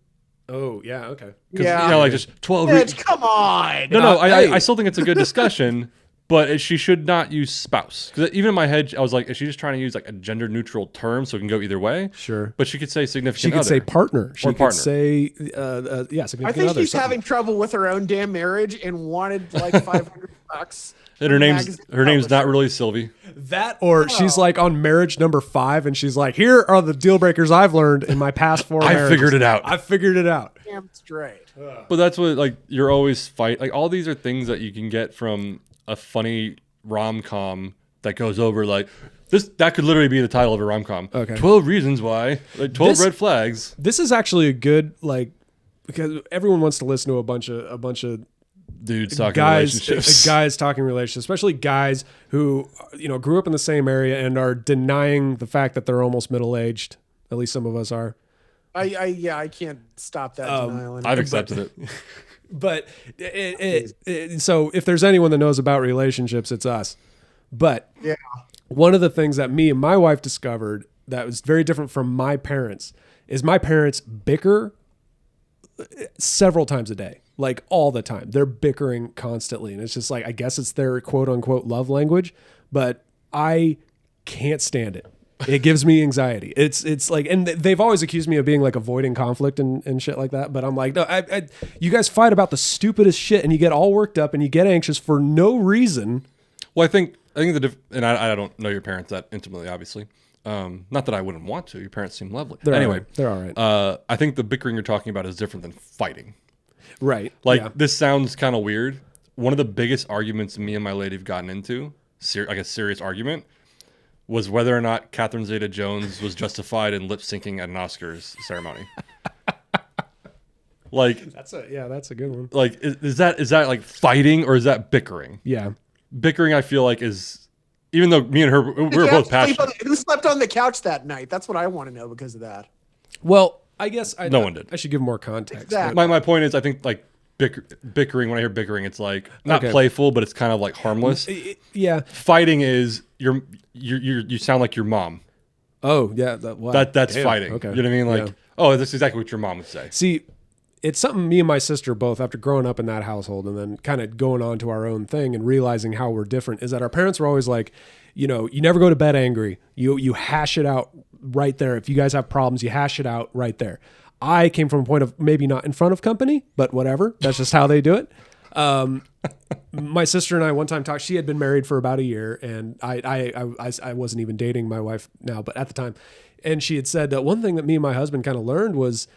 Oh, yeah. Okay. Because, Yeah. like just 12 Mitch, come on. No, hey. I still think it's a good discussion, but she should not use spouse. Because even in my head, I was like, is she just trying to use like a gender neutral term so it can go either way? Sure. But she could say significant She could other. say partner. She could partner. say, significant I think other, she's something. having trouble with her own damn marriage and wanted like $500. And her name's not really Sylvie. That, or she's like on marriage number 5, and she's like, here are the deal breakers I've learned in my past 4 marriages. I figured it out. I figured it out. Damn straight. But that's what, like, you're always fight. Like, all these are things that you can get from a funny rom-com that goes over, like, that could literally be the title of a rom-com. Okay. 12 reasons why, like 12 red flags. This is actually a good, like, because everyone wants to listen to a bunch of Dudes talking guys, relationships. guys talking relationships, especially guys who, grew up in the same area and are denying the fact that they're almost middle-aged. At least some of us are. I can't stop that denial. I've accepted it. But so if there's anyone that knows about relationships, it's us. But Yeah. one of the things that me and my wife discovered that was very different from my parents is my parents bicker several times a day, like all the time. They're bickering constantly. And it's just like, I guess it's their quote unquote love language, but I can't stand it. It gives me anxiety. It's like, and they've always accused me of being like avoiding conflict and shit like that. But I'm like, no, you guys fight about the stupidest shit and you get all worked up and you get anxious for no reason. Well, I think and I don't know your parents that intimately, obviously. Not that I wouldn't want to. Your parents seem lovely. Anyway, they're all right. I think the bickering you're talking about is different than fighting. Right. Like, yeah. this sounds kind of weird. One of the biggest arguments me and my lady have gotten into, like a serious argument, was whether or not Catherine Zeta-Jones was justified in lip syncing at an Oscars ceremony. Like, That's a good one. like is that like fighting or is that bickering? Yeah. Bickering, I feel like, is, even though me and her, we were both passionate. Who slept on the couch that night? That's what I want to know because of that. Well, I guess No one did. I should give more context. Exactly. My point is, I think like bickering. When I hear bickering, it's like not Okay. playful, but it's kind of like harmless. Yeah. Fighting is you sound like your mom. Oh, yeah. Wow. That's Damn. fighting. Okay. You know what I mean? Like, Yeah. oh, that's exactly what your mom would say. See, it's something me and my sister both, after growing up in that household and then kind of going on to our own thing and realizing how we're different, is that our parents were always like, you never go to bed angry. You hash it out right there. If you guys have problems, you hash it out right there. I came from a point of maybe not in front of company, but whatever. That's just how they do it. My sister and I one time talked. She had been married for about a year, and I wasn't even dating my wife now, but at the time, and she had said that one thing that me and my husband kind of learned was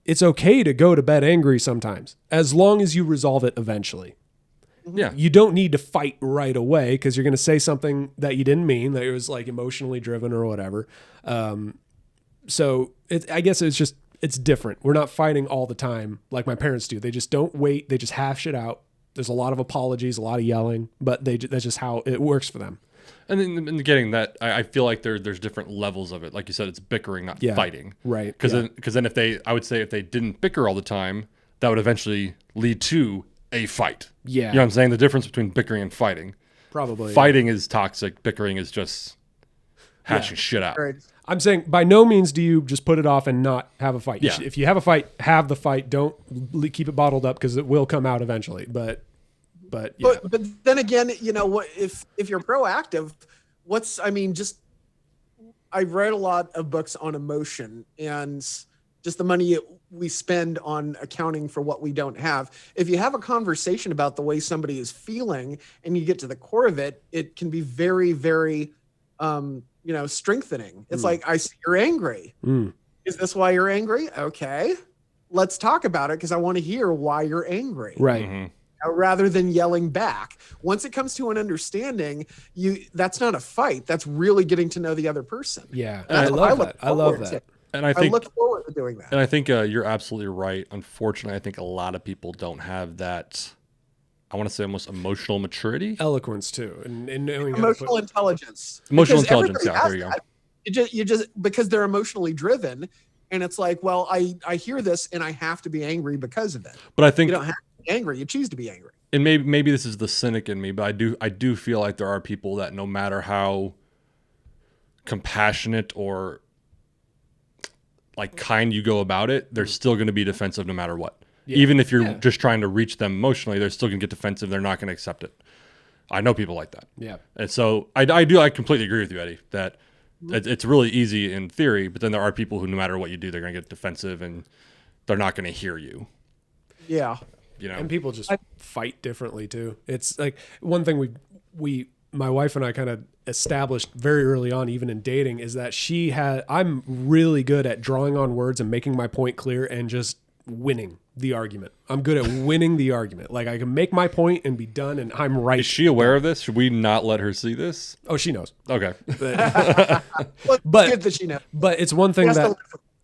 it's okay to go to bed angry sometimes, as long as you resolve it eventually. Yeah. You don't need to fight right away because you're going to say something that you didn't mean, that it was like emotionally driven or whatever. So I guess it's different. We're not fighting all the time like my parents do. They just don't wait. They just hash it out. There's a lot of apologies, a lot of yelling, but that's just how it works for them. And then in getting that, I feel like there's different levels of it. Like you said, it's bickering, not fighting. Right. Because then I would say if they didn't bicker all the time, that would eventually lead to a fight. Yeah. You know what I'm saying? The difference between bickering and fighting. Probably. Fighting is toxic. Bickering is just hashing shit out. Right. I'm saying by no means do you just put it off and not have a fight. Yeah. If you have a fight, have the fight. Don't keep it bottled up because it will come out eventually. But yeah. But then again, what if you're proactive? I read a lot of books on emotion and just the money we spend on accounting for what we don't have. If you have a conversation about the way somebody is feeling and you get to the core of it, it can be very, very, strengthening. It's like, I see you're angry. Is this why you're angry? Okay, let's talk about it because I want to hear why you're angry. Right. Mm-hmm. Rather than yelling back. Once it comes to an understanding, that's not a fight. That's really getting to know the other person. Yeah. That's I what love that. I love that. And I look forward to doing that. And I think you're absolutely right. Unfortunately, I think a lot of people don't have that, I want to say, almost emotional maturity. Eloquence too. And knowing Emotional intelligence. Emotional Because intelligence, everybody yeah, has there you go. that. You just because they're emotionally driven, and it's like, well, I hear this and I have to be angry because of it. But I think You don't have to be angry. You choose to be angry. and maybe this is the cynic in me, but I do feel like there are people that no matter how compassionate or like kind you go about it, they're still going to be defensive no matter what. Yeah. Even if you're just trying to reach them emotionally, they're still going to get defensive. They're not going to accept it. I know people like that. Yeah. And so I completely agree with you, Eddie, that it's really easy in theory, but then there are people who no matter what you do, they're going to get defensive and they're not going to hear you. Yeah. You know, and people just fight differently too. It's like one thing my wife and I kind of established very early on, even in dating, is that I'm really good at drawing on words and making my point clear and just winning the argument. I'm good at winning the argument. Like I can make my point and be done and I'm right. Is she aware of this? Should we not let her see this? Oh, she knows. Okay. But good that she knows. But it's one thing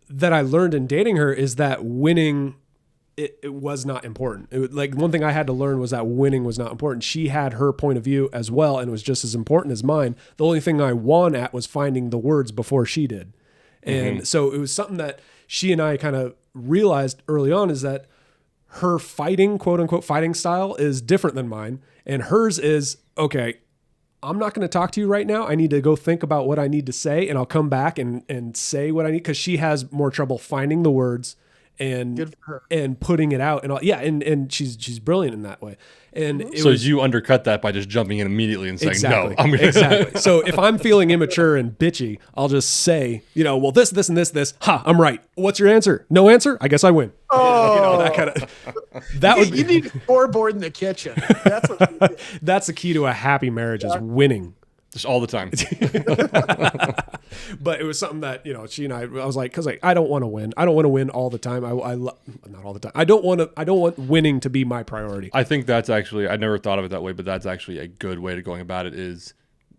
that I learned in dating her is that winning it was not important. Like one thing I had to learn was that winning was not important. She had her point of view as well, and it was just as important as mine. The only thing I won at was finding the words before she did. And so it was something that she and I kind of realized early on, is that her fighting, quote unquote, fighting style is different than mine. And hers is, okay, I'm not going to talk to you right now. I need to go think about what I need to say, and I'll come back and say what I need, because she has more trouble finding the words and putting it out and all. Yeah. And she's brilliant in that way. And you undercut that by just jumping in immediately and saying, exactly, no, exactly. So if I'm feeling immature and bitchy, I'll just say, well, this, and this, I'm right. What's your answer? No answer? I guess I win. Oh, that kind of, you need a scoreboard in the kitchen. That's what you do. That's the key to a happy marriage is winning. Just all the time. But it was something that, she and I was like, because I don't want to win. I don't want to win all the time. Not all the time. I don't want winning to be my priority. I think that's actually, I never thought of it that way, but that's actually a good way to going about it. Is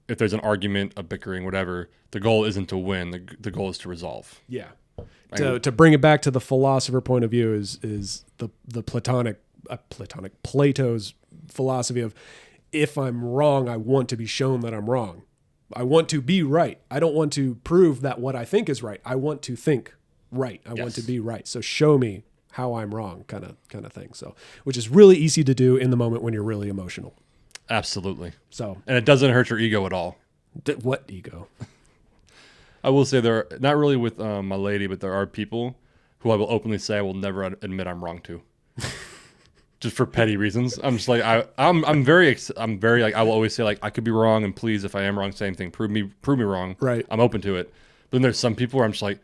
if there's an argument, a bickering, whatever, the goal isn't to win. The goal is to resolve. Yeah. To bring it back to the philosopher point of view is the Plato's philosophy of, if I'm wrong, I want to be shown that I'm wrong. I want to be right. I don't want to prove that what I think is right. I want to think right. I want to be right. So show me how I'm wrong, kind of thing. So, which is really easy to do in the moment when you're really emotional. Absolutely. So, and it doesn't hurt your ego at all. What ego? I will say there, not really with my lady, but there are people who I will openly say I will never admit I'm wrong to. Just for petty reasons. I'm just like, I'm very like, I will always say like, I could be wrong, and please, if I am wrong, same thing, prove me wrong. Right. I'm open to it. But then there's some people where I'm just like,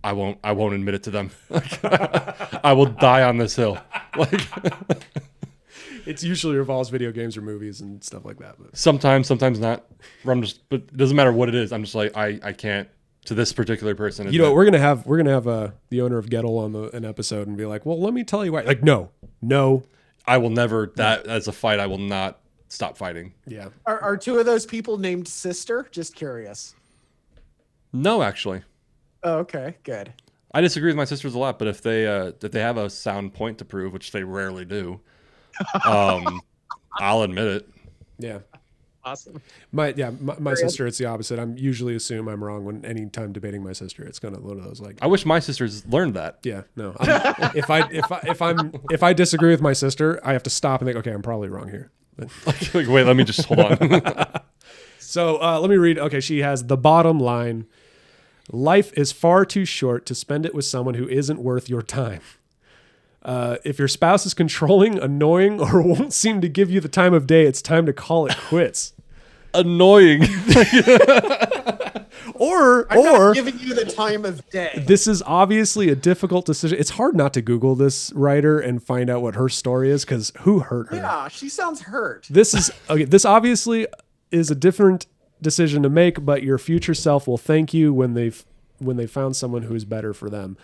I won't admit it to them. I will die on this hill. Like, it usually involves video games or movies and stuff like that. But sometimes not. But it doesn't matter what it is. I'm just like, I can't. To this particular person, we're gonna have the owner of Gettle on an episode and be like, well, let me tell you why. Like, no, I will never. That as a fight, I will not stop fighting. Yeah. Are two of those people named Sister? Just curious. No, actually. Oh, okay, good. I disagree with my sisters a lot, but if they have a sound point to prove, which they rarely do, I'll admit it. Yeah. Awesome. My sister, it's the opposite. I'm usually assume I'm wrong anytime debating my sister. It's kind of one of those like. I wish my sisters learned that. Yeah, no. If I disagree with my sister, I have to stop and think, okay, I'm probably wrong here. Like, wait, let me just hold on. So let me read. Okay, she has the bottom line: life is far too short to spend it with someone who isn't worth your time. If your spouse is controlling, annoying, or won't seem to give you the time of day, it's time to call it quits. Annoying. or not giving you the time of day. This is obviously a difficult decision. It's hard not to Google this writer and find out what her story is, because who hurt her? Yeah, she sounds hurt. This obviously is a different decision to make, but your future self will thank you when they found someone who is better for them.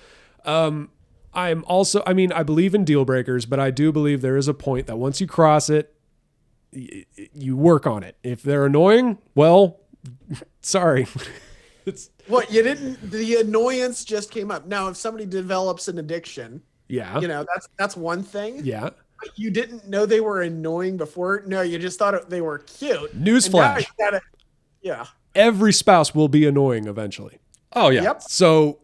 I believe in deal breakers, but I do believe there is a point that once you cross it, you work on it. If they're annoying, well, sorry. The annoyance just came up. Now, if somebody develops an addiction, that's one thing. Yeah. But you didn't know they were annoying before. No, you just thought they were cute. Newsflash. Yeah. Every spouse will be annoying eventually. Oh yeah. Yep. So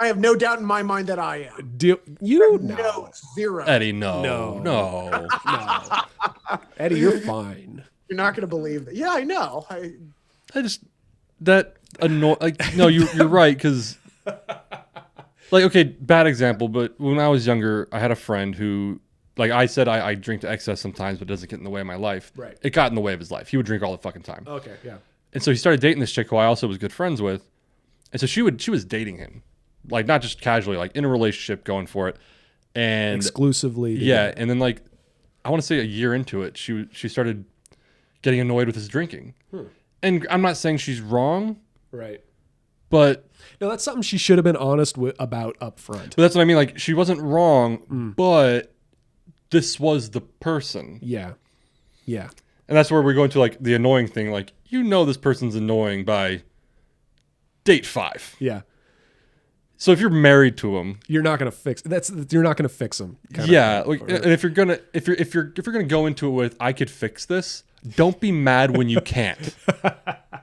I have no doubt in my mind that I am. You No, know. zero. Eddie, no. No. No. No. Eddie, you're fine. You're not going to believe that. Yeah, I know. I just that annoy. Like, no, you're right, because like, okay, bad example, but when I was younger, I had a friend who, like I said, I drink to excess sometimes, but it doesn't get in the way of my life. Right. It got in the way of his life. He would drink all the fucking time. Okay, yeah. And so he started dating this chick who I also was good friends with, and so she was dating him, like not just casually, like in a relationship, going for it, and Exclusively. yeah, and then like I want to say a year into it, she started getting annoyed with his drinking, and I'm not saying she's wrong, Right. but No, that's something she should have been honest about up front. But that's what I mean. Like, she wasn't wrong, but this was the person. Yeah. Yeah. And that's where we go into like the annoying thing. Like, this person's annoying by date 5. Yeah. So if you're married to him, You're not gonna fix you're not gonna fix them. yeah. Like, and if you're gonna go into it with, I could fix this, don't be mad when you can't.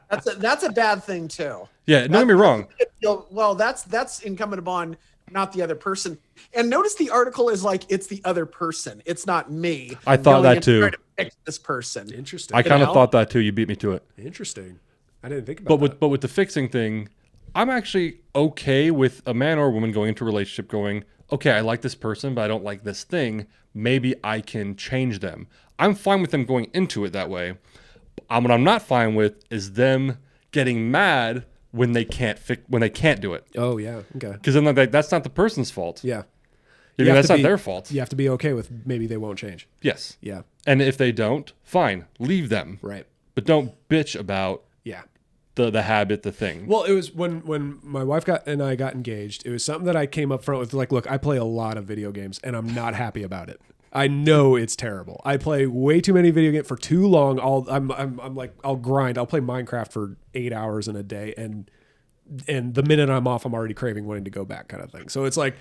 That's a bad thing too. Yeah, don't get me wrong. Well, that's incumbent upon not the other person. And notice the article is like, it's the other person. It's not me. I thought going that and too. trying to fix this person. Interesting. I kind of know? thought that too. You beat me to it. Interesting. I didn't think about that. But with the fixing thing, I'm actually okay with a man or a woman going into a relationship going, okay, I like this person, but I don't like this thing. Maybe I can change them. I'm fine with them going into it that way. What I'm not fine with is them getting mad when they can't do it. Oh yeah. Okay. Because then that's not the person's fault. Yeah. I mean, have that's to not be- their fault. You have to be okay with maybe they won't change. Yes. Yeah. And if they don't, fine, leave them. Right. But don't bitch about Yeah. the habit, the thing. Well, it was when my wife and I got engaged. It was something that I came up front with. Like, look, I play a lot of video games, and I'm not happy about it. I know it's terrible. I play way too many video games for too long. I'm like, I'll grind. I'll play Minecraft for 8 hours in a day, and the minute I'm off, I'm already craving wanting to go back, kind of thing. So it's like,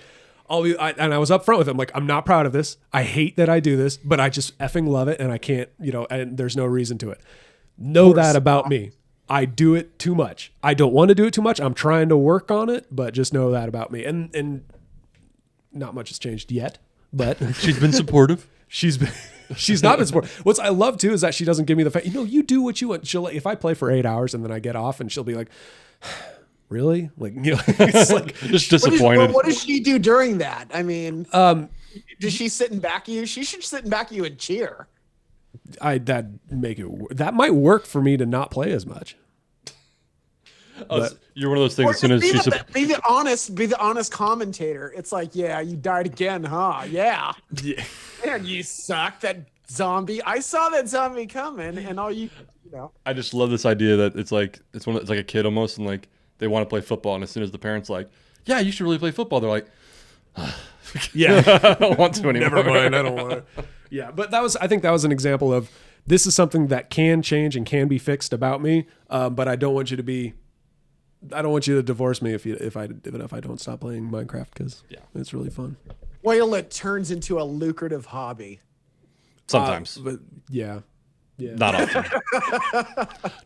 and I was upfront with him, like, I'm not proud of this. I hate that I do this, but I just effing love it, and I can't, and there's no reason to it. Know that about me. I do it too much. I don't want to do it too much. I'm trying to work on it, but just know that about me. And not much has changed yet, but She's been supportive. she's not been supportive. What I love too is that she doesn't give me the you do what you want. She'll, if I play for 8 hours and then I get off, and she'll be like, really? Like, it's like, Just disappointed. What does she do during that? I mean, does she sit and back you? She should sit and back you and cheer. that might work for me to not play as much. You're one of those things. Or As soon as be she's the honest commentator. It's like, yeah, you died again, huh? Yeah. Yeah. Man, you suck. That zombie. I saw that zombie coming, and all you know. I just love this idea that it's like a kid almost, and like they want to play football, and as soon as the parents like, yeah, you should really play football, they're like, Yeah. I don't want to anymore. Never mind. I don't want to. Yeah. But I think that was an example of, this is something that can change and can be fixed about me. But I don't want you to divorce me if I don't stop playing Minecraft, because it's really fun. Well, it turns into a lucrative hobby. Sometimes, But yeah. not often.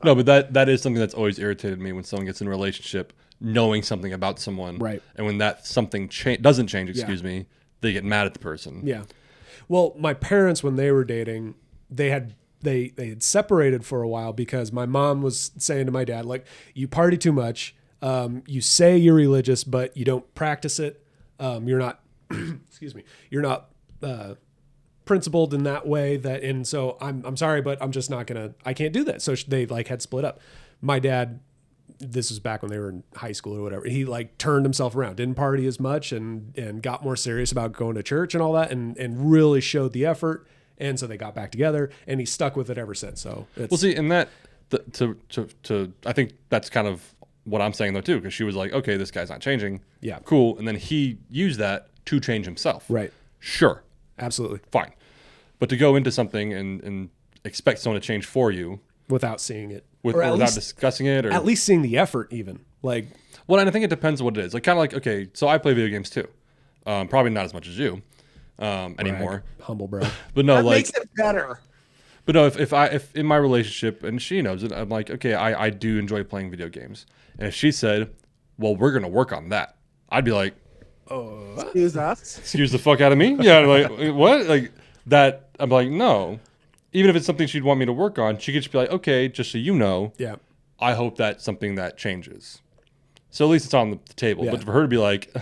No, but that is something that's always irritated me when someone gets in a relationship knowing something about someone, Right. And when that something doesn't change, they get mad at the person. Yeah. Well, my parents, when they were dating, they had separated for a while because my mom was saying to my dad, like, you party too much. You say you're religious, but you don't practice it. You're not, excuse me, you're not principled in that way. And so I'm sorry, but I'm just not I can't do that. So they like had split up. My dad, this was back when they were in high school or whatever, he like turned himself around, didn't party as much, and got more serious about going to church and all that, and really showed the effort. And so they got back together, and he stuck with it ever since. So Well, see, and that I think that's kind of what I'm saying though too, because she was like, okay, this guy's not changing. Yeah. Cool. And then he used that to change himself. Right. Sure. Absolutely. Fine. But to go into something and expect someone to change for you Without seeing it. without discussing it, or At least seeing the effort even. Like, well, and I think it depends on what it is. Like, kind of like, okay, so I play video games too. Probably not as much as you anymore. humble brag. But no, That like, makes it better. but no, if in my relationship, and she knows it, I'm like, okay, I do enjoy playing video games. And if she said, well, we're going to work on that, I'd be like, Excuse us. excuse the fuck out of me. Yeah, like what? Like that. I'm like, no. Even if it's something she'd want me to work on, she could just be like, okay, just so you know, Yeah. I hope that's something that changes. So at least it's on the table. Yeah. But for her to be like,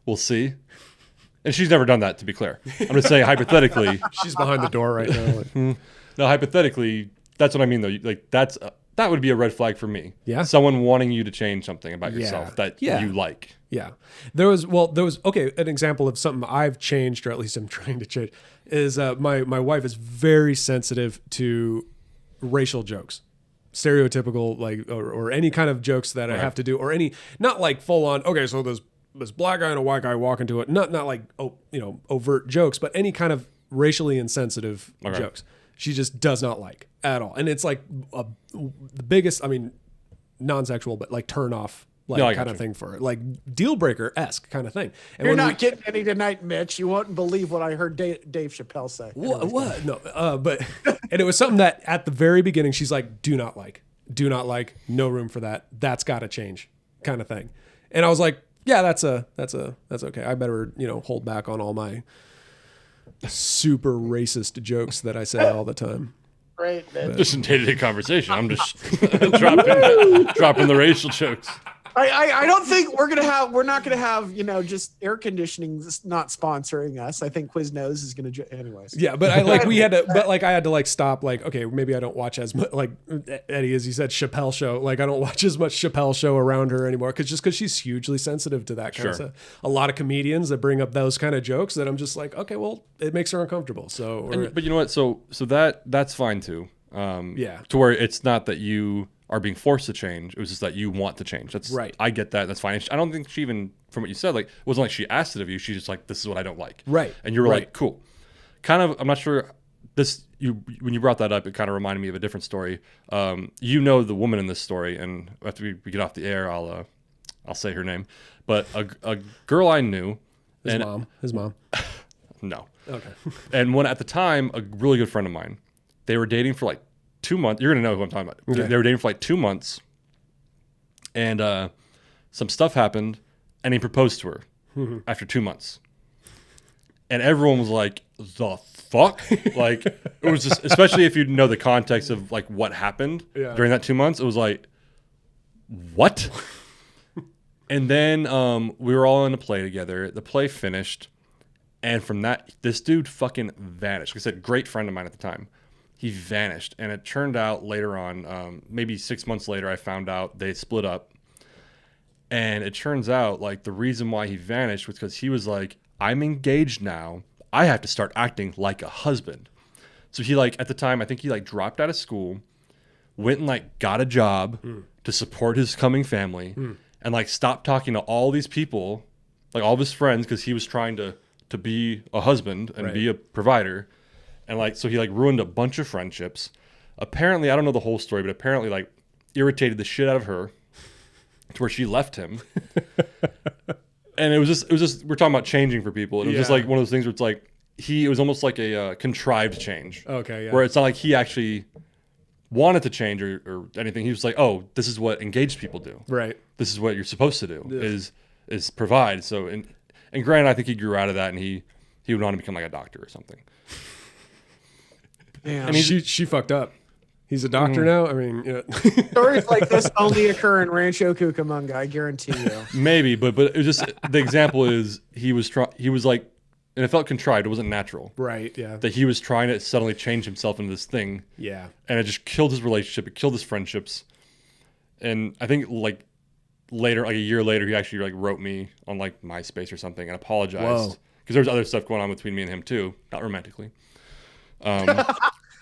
we'll see. And she's never done that, to be clear. I'm just saying hypothetically. She's behind the door right now. Like, No, hypothetically, that's what I mean, though. Like that would be a red flag for me. Yeah. Someone wanting you to change something about Yeah. yourself that Yeah. you like. yeah. There was okay, an example of something I've changed, or at least I'm trying to change, is my wife is very sensitive to racial jokes. Stereotypical, like, or any kind of jokes that I have to do, or any, not like full on, okay, so this black guy and a white guy walk into it, not like, overt jokes, but any kind of racially insensitive jokes. She just does not like at all. And it's like the biggest, I mean, non-sexual, but like turn off, like No, I kind got of you. thing for it, like deal breaker-esque kind of thing. And You're when not getting any tonight, Mitch. You won't believe what I heard Dave Chappelle say. What? No, but and it was something that at the very beginning she's like, do not like, no room for that. That's got to change, kind of thing. And I was like, yeah, that's okay. I better hold back on all my super racist jokes that I say all the time. Great, Mitch. Just in day-to-day conversation. I'm just dropping the racial jokes. I don't think we're not gonna have just air conditioning not sponsoring us. I think Quiznos is gonna anyways. Yeah, but I had to like stop, like, okay, maybe I don't watch as much, like Eddie, as you said, Chappelle Show. Like I don't watch as much Chappelle Show around her anymore because she's hugely sensitive to that kind of stuff. A lot of comedians that bring up those kind of jokes that I'm just like, okay, well, it makes her uncomfortable. So, But you know what? So that's fine too. Yeah. To where it's not that you are being forced to change. It was just that you want to change. That's right. I get that. That's fine. I don't think she even, from what you said, like it wasn't like she asked it of you. She's just like, this is what I don't like. Right. And you were Right. like, cool. Kind of. I'm not sure. When you brought that up, it kind of reminded me of a different story. The woman in this story, and after we get off the air, I'll say her name. But a girl I knew. His mom. No. Okay. And one at the time, a really good friend of mine. They were dating for like 2 months. You're gonna know who I'm talking about. Okay. They were dating for like 2 months, and some stuff happened, and he proposed to her after 2 months. And everyone was like, "The fuck!" Like it was just, especially if you know the context of like what happened during that 2 months. It was like, what? And then we were all in a play together. The play finished, and from that, this dude fucking vanished. Like I said, great friend of mine at the time. He vanished, and it turned out later on, maybe 6 months later, I found out they split up. And it turns out, like, the reason why he vanished was because he was like, I'm engaged now. I have to start acting like a husband. So he, like, at the time, I think he, like, dropped out of school, went and, like, got a job to support his coming family, and, like, stopped talking to all these people, like, all of his friends, because he was trying to be a husband and be a provider. And like, so he like ruined a bunch of friendships. Apparently, I don't know the whole story, but apparently like irritated the shit out of her to where she left him. And it was just, we're talking about changing for people. And it was just like one of those things where it's like, it was almost like a contrived change. Okay. Yeah. Where it's not like he actually wanted to change or anything. He was like, oh, this is what engaged people do. Right. This is what you're supposed to do is provide. So, and granted, I think he grew out of that and he would want to become like a doctor or something. Damn. I mean, she fucked up. He's a doctor now. I mean, Stories like this only occur in Rancho Cucamonga, I guarantee you. maybe, but it was just the example is he was like, and it felt contrived. It wasn't natural. right. Yeah. That he was trying to suddenly change himself into this thing, Yeah. and it just killed his relationship. It killed his friendships, and I think like later, like a year later, he actually like wrote me on like MySpace or something and apologized because there was other stuff going on between me and him too, not romantically.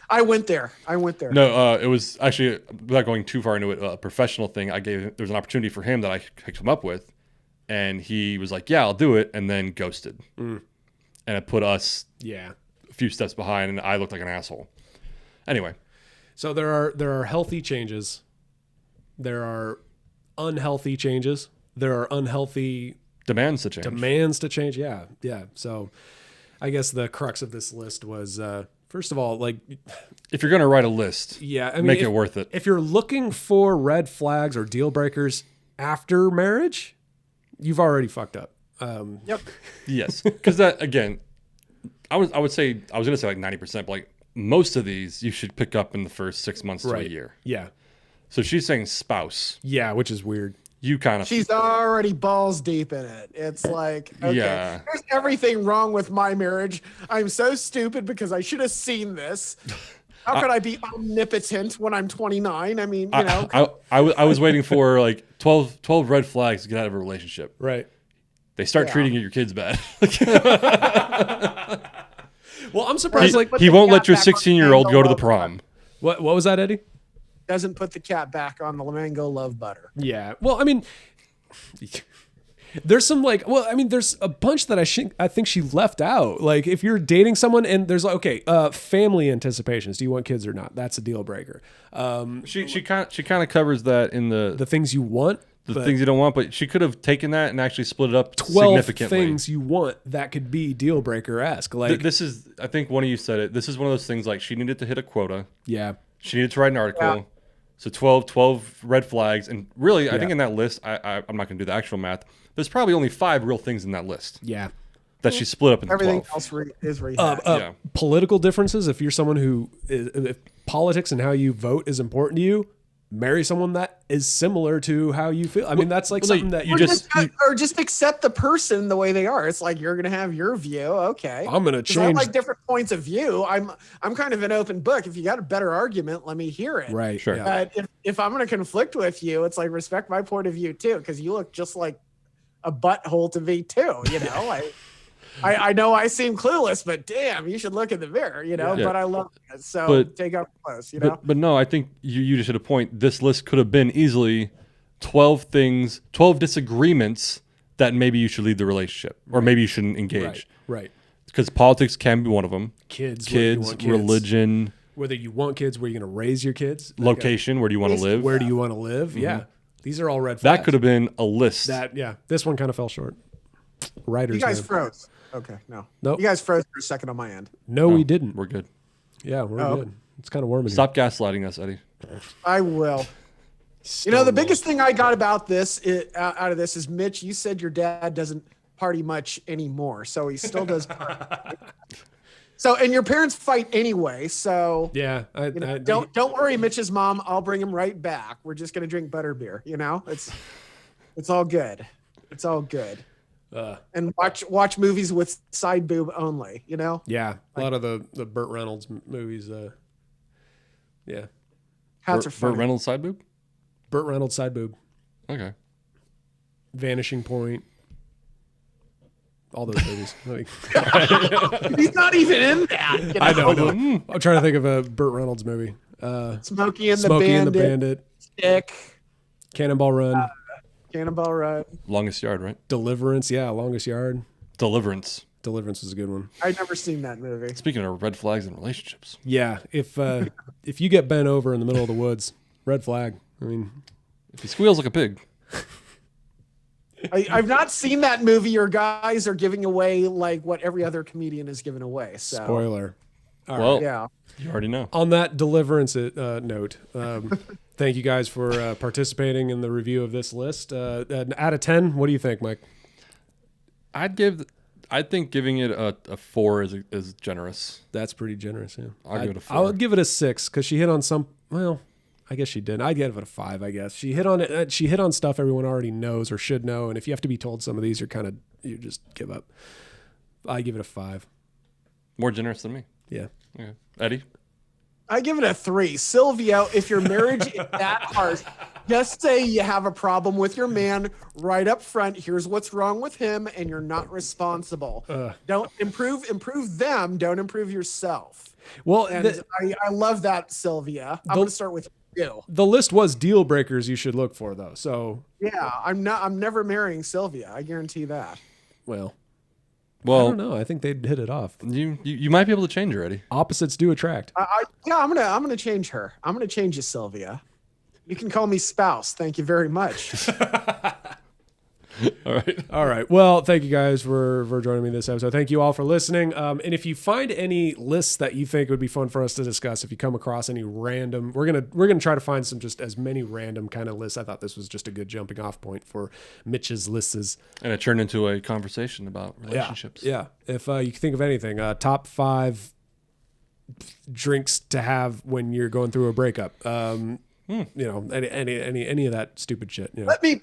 I went there. No, it was actually, without going too far into it, a professional thing. There was an opportunity for him that I could come up with, and he was like, "Yeah, I'll do it," and then ghosted, and it put us a few steps behind, and I looked like an asshole. Anyway, So there are healthy changes, there are unhealthy changes, there are unhealthy demands to change. Yeah. So I guess the crux of this list was first of all, like, If you're gonna write a list, I mean, make it worth it. If you're looking for red flags or deal breakers after marriage, You've already fucked up. Yep. Yes, because that again, I was gonna say like 90%, but like most of these you should pick up in the first 6 months to a year. Yeah. So she's saying spouse. Yeah, which is weird. You kind of She's already balls deep in it. It's like, okay, Yeah. there's everything wrong with my marriage. I'm so stupid because I should have seen this. How could I be omnipotent when I'm 29? I mean, you know. I was waiting for like 12 red flags to get out of a relationship. Right. They start treating your kids bad. Well, I'm surprised. He won't let your 16-year-old go to the prom. What was that, Eddie? Doesn't put the cat back on the Lamango love butter. Yeah. Well, I mean, there's some there's a bunch that I think she left out. Like if you're dating someone and there's like, okay, family anticipations. Do you want kids or not? That's a deal breaker. She kind of covers that in the things you want. things you don't want, but she could have taken that and actually split it up 12 significantly. things you want that could be deal breaker-esque. Like This is, I think one of you said it. This is one of those things like she needed to hit a quota. yeah. She needed to write an article. Yeah. So 12 red flags. And really, I think in that list, I'm not going to do the actual math. There's probably only 5 real things in that list. Yeah. That she split up into Everything 12. else is rehashed. Political differences. If you're someone who if politics and how you vote is important to you, marry someone that is similar to how you feel. I mean, that's like something that you or just accept the person the way they are. It's like you're gonna have your view. Okay, I'm gonna change. I like different points of view. I'm kind of an open book. If you got a better argument, let me hear it. Right. Sure. But if I'm gonna conflict with you, it's like respect my point of view too, because you look just like a butthole to me too. You know, I know I seem clueless, but damn, you should look in the mirror, you know, but I love it. So take up close, you know? But no, I think you just hit a point. This list could have been easily 12 things, 12 disagreements that maybe you should leave the relationship or maybe you shouldn't engage. Right. Because politics can be one of them. Kids, religion. Whether you want kids, where you're going to raise your kids. Location, where do you want to live? Where do you want to live? Mm-hmm. Yeah. These are all red That flags. could have been a list. This one kind of fell short. Writers. You guys froze. Okay, no. Nope. You guys froze for a second on my end. No, we didn't. We're good. Yeah, we're good. It's kind of warm in Stop gaslighting us, Eddie. I will. You know, the biggest thing I got about this out of this is, Mitch, you said your dad doesn't party much anymore, so he still does party. So, and your parents fight anyway, so yeah, don't worry, Mitch's mom. I'll bring him right back. We're just gonna drink butterbeer. You know, it's all good. It's all good. And watch movies with side boob only. You know. Yeah, a lot of the Burt Reynolds movies. Yeah. Hats are funny. Burt Reynolds side boob. Burt Reynolds side boob. Okay. Vanishing Point. All those movies. He's not even in that. You know? I know. I'm trying to think of a Burt Reynolds movie. Smokey and the Bandit. Stick. Cannonball Run. Cannonball Run. Longest Yard, right? Deliverance. Yeah, Longest Yard. Deliverance. Deliverance is a good one. I've never seen that movie. Speaking of red flags in relationships. Yeah, if you get bent over in the middle of the woods, red flag. I mean, if he squeals like a pig. I've not seen that movie. Your guys are giving away like what every other comedian is giving away. So. Spoiler. All right. Yeah. You already know. On that Deliverance note, thank you guys for participating in the review of this list. Out of 10, what do you think, Mike? I think giving it a 4 is generous. That's pretty generous. Yeah, I'll give it a 4. I would give it a 6 because she hit on some. Well, I guess she didn't. I'd give it a 5. I guess she hit on it. She hit on stuff everyone already knows or should know. And if you have to be told some of these, you just give up. I give it a 5. More generous than me. Yeah. Okay. Eddie. I give it a 3. Sylvia, if your marriage is that harsh, just say you have a problem with your man right up front. Here's what's wrong with him, and you're not responsible. Don't improve them. Don't improve yourself. Well, and I love that, Sylvia. I'm going to start with you. The list was deal breakers you should look for, though. So yeah, I'm not never marrying Sylvia. I guarantee that. Well, I don't know. I think they'd hit it off. You might be able to change her, Eddie. Opposites do attract. I'm gonna change her. I'm gonna change you, Sylvia. You can call me spouse. Thank you very much. All right. Well, thank you guys for joining me this episode. Thank you all for listening. And if you find any lists that you think would be fun for us to discuss, if you come across any random, we're gonna try to find some just as many random kind of lists. I thought this was just a good jumping off point for Mitch's lists. And it turned into a conversation about relationships. Yeah. If you can think of anything, top 5 drinks to have when you're going through a breakup. You know, any of that stupid shit. You know. Let me,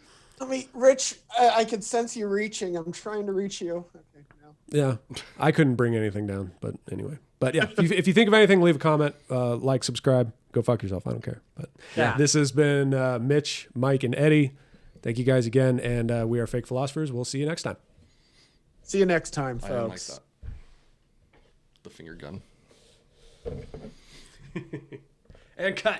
Rich. I can sense you reaching. I'm trying to reach you. Okay, no. Yeah, I couldn't bring anything down, but anyway. But yeah, if you think of anything, leave a comment, like, subscribe, go fuck yourself. I don't care. But Yeah. this has been Mitch, Mike, and Eddie. Thank you guys again, and we are Fake Philosophers. We'll see you next time. See you next time, I didn't like folks. that. The finger gun. And cut.